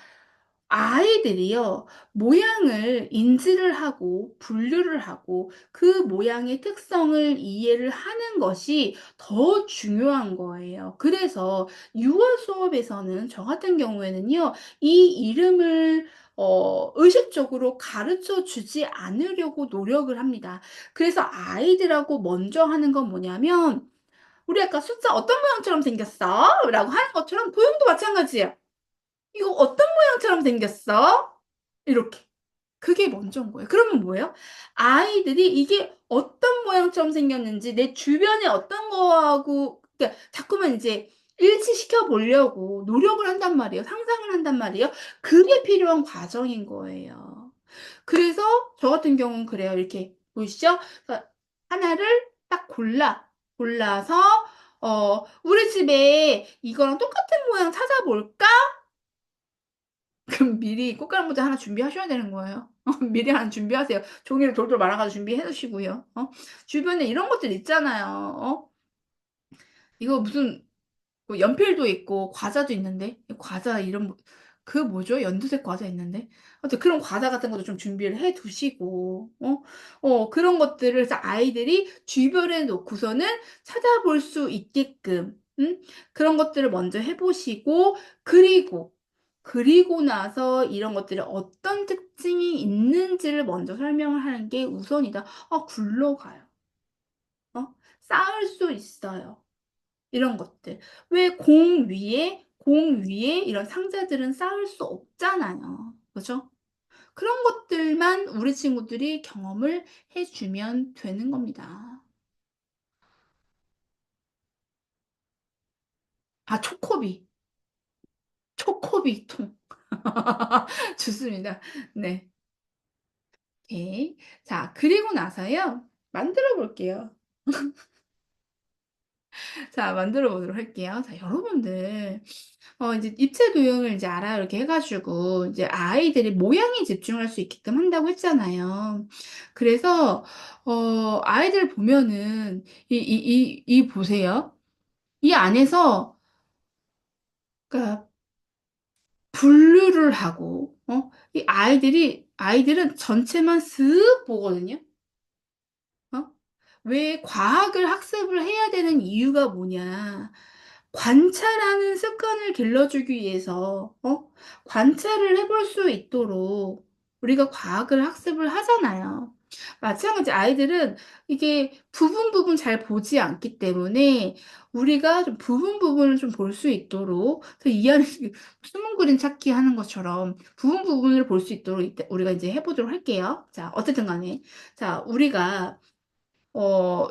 아이들이요. 모양을 인지를 하고 분류를 하고 그 모양의 특성을 이해를 하는 것이 더 중요한 거예요. 그래서 유아 수업에서는 저 같은 경우에는요. 이 이름을 의식적으로 가르쳐 주지 않으려고 노력을 합니다. 그래서 아이들하고 먼저 하는 건 뭐냐면 우리 아까 "숫자 어떤 모양처럼 생겼어?" 라고 하는 것처럼 도형도 마찬가지예요. "이거 어떤 모양처럼 생겼어?" 이렇게. 그게 먼저인 거예요. 그러면 뭐예요? 아이들이 이게 어떤 모양처럼 생겼는지 내 주변에 어떤 거하고 그러니까 자꾸만 인제 일치시켜 보려고 노력을 한단 말이에요. 상상을 한단 말이에요. 그게 필요한 과정인 거예요. 그래서 저 같은 경우는 그래요. 이렇게 보이시죠? 그러니까 하나를 딱 골라서 "우리 집에 이거랑 똑같은 모양 찾아볼까?" 그럼 미리 꽃가루 모자 하나 준비하셔야 되는 거예요. 미리 하나 준비하세요. 종이를 돌돌 말아 가지고 준비해 놓으시고요. 주변에 이런 것들 있잖아요. 이거 무슨 뭐 연필도 있고 과자도 있는데 과자 이름 그 뭐죠? 연두색 과자 있는데. 아무튼 그런 과자 같은 것도 좀 준비를 해 두시고 그런 것들을 해서 아이들이 주변에 놓고서는 찾아볼 수 있게끔 그런 것들을 먼저 해 보시고 그리고 나서 이런 것들이 어떤 특징이 있는지를 먼저 설명을 하는 게 우선이다. 굴러가요. 쌓을 수 있어요. 이런 것들. 왜 공 위에 이런 상자들은 쌓을 수 없잖아요. 그죠? 그런 것들만 우리 친구들이 경험을 해 주면 되는 겁니다. 초코비. 초코비 통. 좋습니다. 네. 오케이. 자 그리고 나서요. 만들어 볼게요. 자 만들어 보도록 할게요. 자 여러분들 이제 입체 도형을 이제 알아요. 이렇게 해 가지고 이제 아이들이 모양에 집중할 수 있게끔 한다고 했잖아요. 그래서 아이들 보면은 보세요. 이 안에서 그러니까 분류를 하고 이 아이들은 전체만 슥 보거든요. 어? 왜 과학을 학습을 해야 되는 이유가 뭐냐. 관찰하는 습관을 길러주기 위해서 관찰을 해볼 수 있도록 우리가 과학을 학습을 하잖아요. 마찬가지 아이들은 이게 부분 잘 보지 않기 때문에 우리가 좀 부분을 좀 볼 수 있도록 그 이해하는 숨은 그림 찾기 하는 것처럼 부분을 볼 수 있도록 이때 우리가 이제 해 보도록 할게요. 자 어쨌든 간에 자 우리가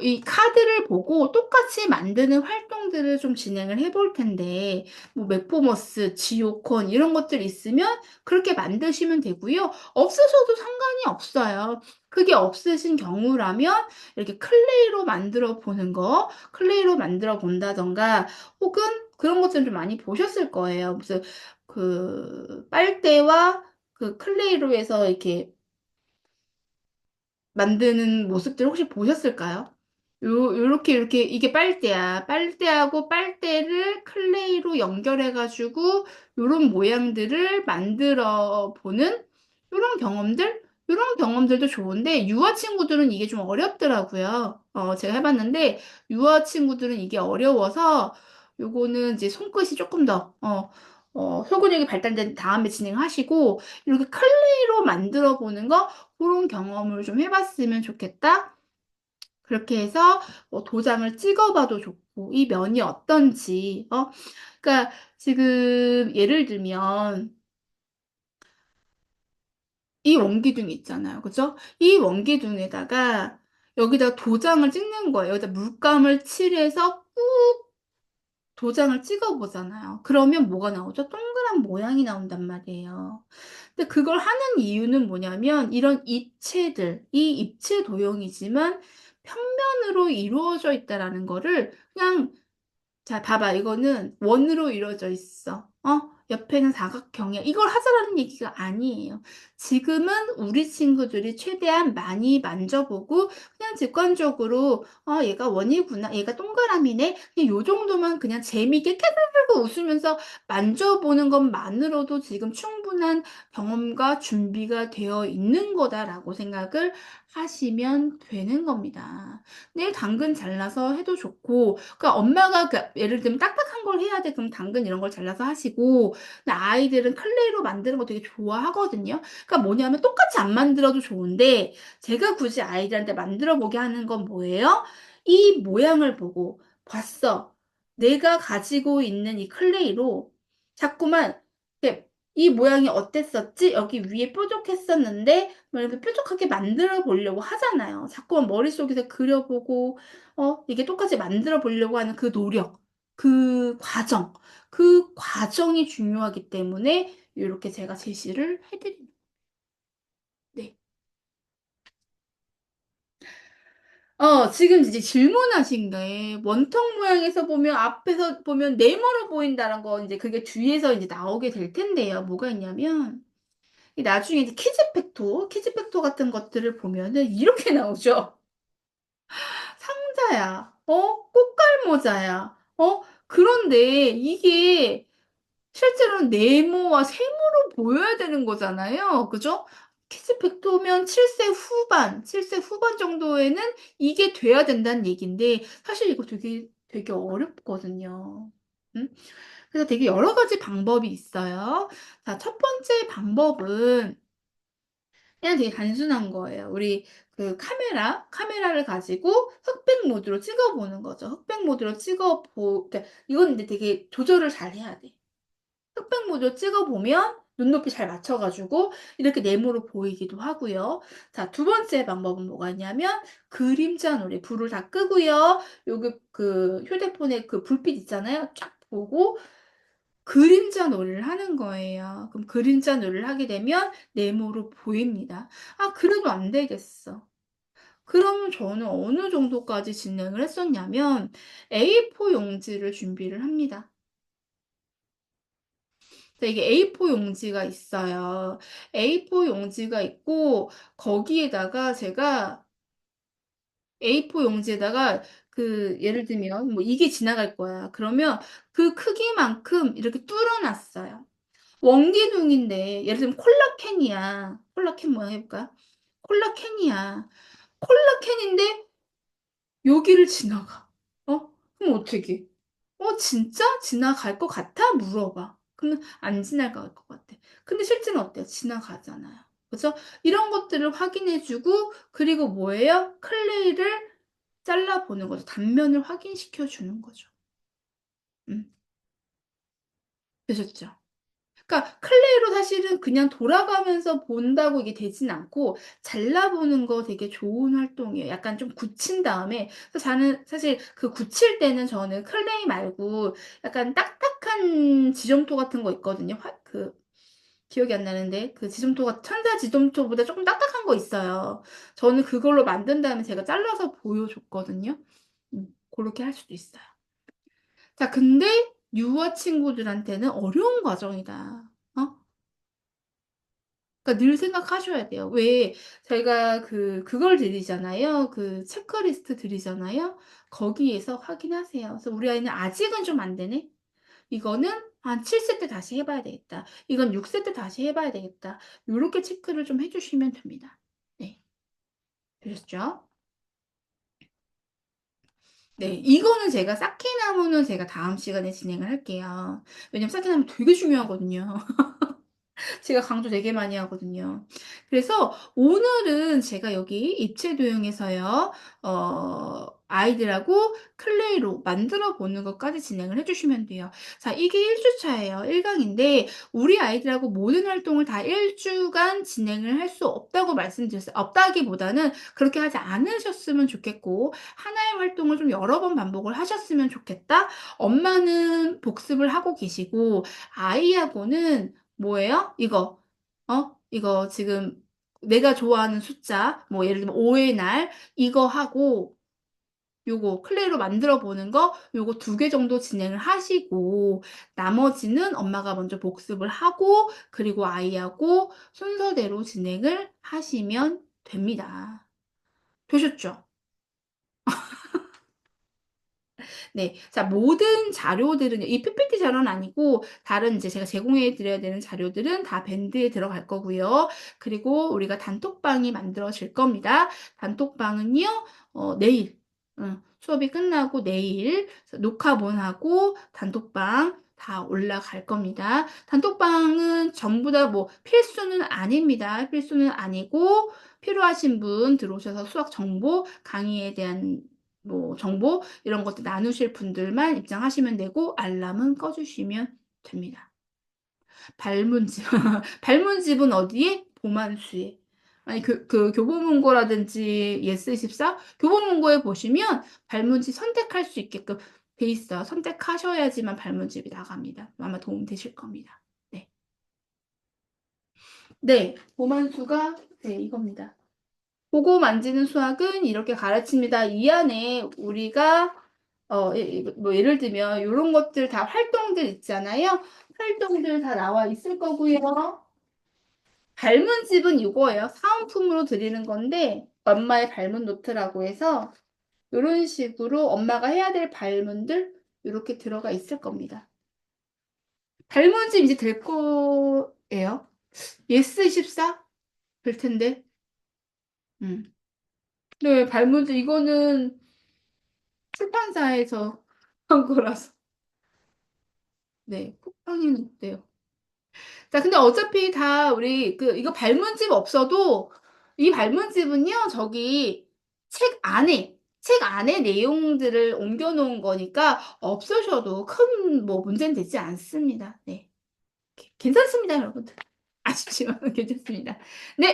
이 카드를 보고 똑같이 만드는 활동들을 좀 진행을 해볼 텐데 뭐 맥포머스, 지오콘 이런 것들 있으면 그렇게 만드시면 되고요. 없으셔도 상관이 없어요. 그게 없으신 경우라면 이렇게 클레이로 만들어 보는 거, 클레이로 만들어 본다든가 혹은 그런 것들은 좀 많이 보셨을 거예요. 무슨 빨대와 클레이로 해서 이렇게 만드는 모습들 혹시 보셨을까요? 요렇게 이게 빨대야. 빨대하고 빨대를 클레이로 연결해 가지고 요런 모양들을 만들어 보는 요런 경험들도 좋은데 유아 친구들은 이게 좀 어렵더라고요. 제가 해 봤는데 유아 친구들은 이게 어려워서 요거는 이제 손끝이 쪼끔 더 소근육이 발달된 다음에 진행하시고 이렇게 클레이로 만들어 보는 거 고런 경험을 좀 해 봤으면 좋겠다. 그렇게 해서 도장을 찍어 봐도 좋고 이 면이 어떤지 그러니까 지금 예를 들면 이 원기둥 있잖아요. 그죠? 이 원기둥에다가 여기다 도장을 찍는 거예요. 여기다 물감을 칠해서 꾹 도장을 찍어 보잖아요. 그러면 뭐가 나오죠? 동그란 모양이 나온단 말이에요. 근데 그걸 하는 이유는 뭐냐면 이런 입체들, 이 입체 도형이지만 평면으로 이루어져 있다라는 거를 그냥 자 봐봐. 이거는 원으로 이루어져 있어. 옆에는 사각형이야. 이걸 하자라는 얘기가 아니에요. 지금은 우리 친구들이 최대한 많이 만져보고 그냥 직관적으로 '얘가 원이구나. 얘가 동그라미네.' 그냥 요 정도만 그냥 재미있게 깨르르고 웃으면서 만져보는 것만으로도 지금 '충분한 경험과 준비가 되어 있는 거다.'라고 생각을 하시면 되는 겁니다. 네 당근 잘라서 해도 좋고 그러니까 엄마가 예를 들면 딱딱한 걸 해야 돼. 그럼 당근 이런 걸 잘라서 하시고 근데 아이들은 클레이로 만드는 거 되게 좋아하거든요. 그러니까 뭐냐면 똑같이 안 만들어도 좋은데 제가 굳이 아이들한테 만들어 보게 하는 건 뭐예요? 이 모양을 보고 '봤어. 내가 가지고 있는 이 클레이로 자꾸만 이렇게 이 모양이 어땠었지? 여기 위에 뾰족했었는데' 뭐 이렇게 뾰족하게 만들어 보려고 하잖아요. 자꾸만 머릿속에서 그려 보고 이게 똑같이 만들어 보려고 하는 그 노력, 그 과정이 중요하기 때문에 요렇게 제가 제시를 해 드리는 네. 지금 이제 질문하신 게 원통 모양에서 보면 앞에서 보면 네모로 보인다는 거 인제 그게 뒤에서 인제 나오게 될 텐데요. 뭐가 있냐면 이 나중에 이제 키즈팩토 같은 것들을 보면은 이렇게 나오죠. 상자야. 꽃갈모자야. 그런데 이게 실제로는 네모와 세모로 보여야 되는 거잖아요. 그죠? 키즈팩토면 7세 후반 정도에는 이게 돼야 된다는 얘긴데 사실 이거 되게 어렵거든요. 음? 그래서 되게 여러 가지 방법이 있어요. 자 첫 번째 방법은 그냥 되게 단순한 거예요. 우리 카메라를 가지고 흑백 모드로 찍어 보는 거죠. 흑백 모드로 찍어 보 그러니까 이건 근데 되게 조절을 잘 해야 돼. 흑백 모드로 찍어 보면 눈높이 잘 맞춰 가지고 이렇게 네모로 보이기도 하고요. 자 두 번째 방법은 뭐가 있냐면 그림자 놀이. 불을 다 끄고요. 요게 휴대폰에 불빛 있잖아요. 쫙 보고 그림자 놀이를 하는 거예요. 그럼 그림자 놀이를 하게 되면 네모로 보입니다. '아 그래도 안 되겠어.' 그러면 저는 어느 정도까지 진행을 했었냐면 A4 용지를 준비를 합니다. 이게 A4 용지가 있어요. A4 용지가 있고 거기에다가 제가 A4 용지에다가 예를 들면 뭐 이게 지나갈 거야. 그러면 그 크기만큼 이렇게 뚫어 놨어요. 원기둥인데 예를 들면 콜라캔 모양 해 볼까요? 콜라캔이야. 콜라캔인데 여기를 지나가. 그럼 어떡해? 진짜 지나갈 것 같아?" 물어봐. 그러면 안 지나갈 것 같아. 근데 실제는 어때요? 지나가잖아요. 그죠? 이런 것들을 확인해 주고 그리고 뭐예요? 클레이를 잘라 보는 거죠. 단면을 확인시켜 주는 거죠. 음. 되셨죠? 그러니까 클레이로 사실은 그냥 돌아가면서 본다고 이게 되진 않고 잘라보는 거 되게 좋은 활동이에요. 약간 좀 굳힌 다음에 그래서 저는 사실 그 굳힐 때는 저는 클레이 말고 약간 딱딱한 지점토 같은 거 있거든요. 기억이 안 나는데 그 지점토가 천사 지점토보다 쪼끔 딱딱한 거 있어요. 저는 그걸로 만든 다음에 제가 잘라서 보여줬거든요. 고렇게 할 수도 있어요. 자 근데 유아 친구들한테는 어려운 과정이다. 어? 그러니까 늘 생각하셔야 돼요. 왜 저희가 그걸 드리잖아요. 그 체크리스트 드리잖아요. 거기에서 확인하세요. 그래서 '우리 아이는 아직은 좀 안 되네. 이거는 한 7세 때 다시 해 봐야 되겠다. 이건 6세 때 다시 해 봐야 되겠다.' 요렇게 체크를 좀 해 주시면 됩니다. 네. 되셨죠? 네. 이거는 제가 쌓기나무는 제가 다음 시간에 진행을 할게요. 왜냐면 쌓기나무 되게 중요하거든요. 제가 강조 되게 많이 하거든요. 그래서 오늘은 제가 여기 입체 도형에서요. 아이들하고 클레이로 만들어 보는 것까지 진행을 해 주시면 돼요. 자 이게 1 주차예요. 1 강인데 우리 아이들하고 모든 활동을 다 1 주간 진행을 할 수 없다고 말씀드렸어요. 없다기보다는 그렇게 하지 않으셨으면 좋겠고 하나의 활동을 좀 여러 번 반복을 하셨으면 좋겠다. 엄마는 복습을 하고 계시고 아이하고는 뭐예요? 이거 지금 내가 좋아하는 숫자 뭐 예를 들면 5의 날 이거 하고 요거 클레이로 만들어 보는 거 요거 2개 정도 진행을 하시고 나머지는 엄마가 먼저 복습을 하고 그리고 아이하고 순서대로 진행을 하시면 됩니다. 되셨죠? 네. 자 모든 자료들은요 이 PPT 자료는 아니고 다른 이제 제가 제공해 드려야 되는 자료들은 다 밴드에 들어갈 거고요. 그리고 우리가 단톡방이 만들어질 겁니다. 단톡방은요 내일 수업이 끝나고 내일 녹화본하고 단톡방 다 올라갈 겁니다. 단톡방은 전부 다 뭐 필수는 아닙니다. 필수는 아니고 필요하신 분 들어오셔서 수학 정보, 강의에 대한 뭐 정보 이런 것들 나누실 분들만 입장하시면 되고 알람은 꺼 주시면 됩니다. 발문집 발문집은 어디에? 보만수에. 아니 교보문고라든지 예스24 교보문고에 보시면 발문집 선택할 수 있게끔 돼 있어요. 선택하셔야지만 발문집이 나갑니다. 아마 도움 되실 겁니다. 네. 네. 보만수가 네 이겁니다. 보고 만지는 수학은 이렇게 가르칩니다. 이 안에 우리가 뭐 예를 들면 요런 것들 다 활동들 있잖아요. 활동들 다 나와 있을 거고요. 발문집은 요거예요. 사은품으로 드리는 건데 엄마의 발문 노트라고 해서 요런 식으로 엄마가 해야 될 발문들 요렇게 들어가 있을 겁니다. 발문집 이제 될 거예요. 예스24 될 텐데. 음. 네. 발문집 이거는 출판사에서 한 거라서. 네. 쿠팡이는 어때요? 자 근데 어차피 다 우리 이거 발문집 없어도 이 발문집은요 저기 책 안에 내용들을 옮겨 놓은 거니까 없으셔도 큰 뭐 문제는 되지 않습니다. 네. 괜찮습니다 여러분들. 아쉽지만 괜찮습니다. 네.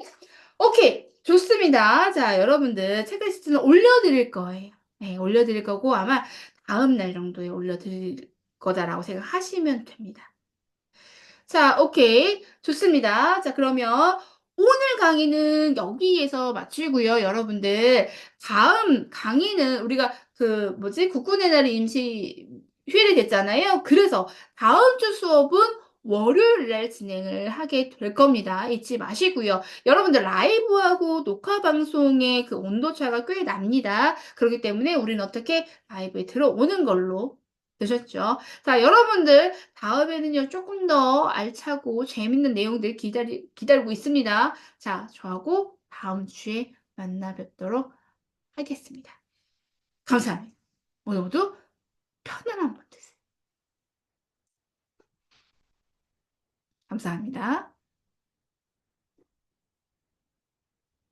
오케이. 좋습니다. 자 여러분들 체크리스트는 올려 드릴 거예요. 네 올려 드릴 거고 아마 다음 날 정도에 올려 드릴 거다라고 생각하시면 됩니다. 자 오케이. 좋습니다. 자 그러면 오늘 강의는 여기에서 마치고요. 여러분들 다음 강의는 우리가 뭐지? 국군의 날이 임시 휴일이 됐잖아요. 그래서 다음 주 수업은 월요일 날 진행을 하게 될 겁니다. 잊지 마시고요. 여러분들 라이브하고 녹화 방송의 그 온도차가 꽤 납니다. 그렇기 때문에 우리는 어떻게 라이브에 들어오는 걸로 되셨죠? 자 여러분들 다음에는요 쪼끔 더 알차고 재밌는 내용들 기다리고 있습니다. 자 저하고 다음 주에 만나 뵙도록 하겠습니다. 감사합니다. 오늘 모두 편안한 밤 되세요. 감사합니다.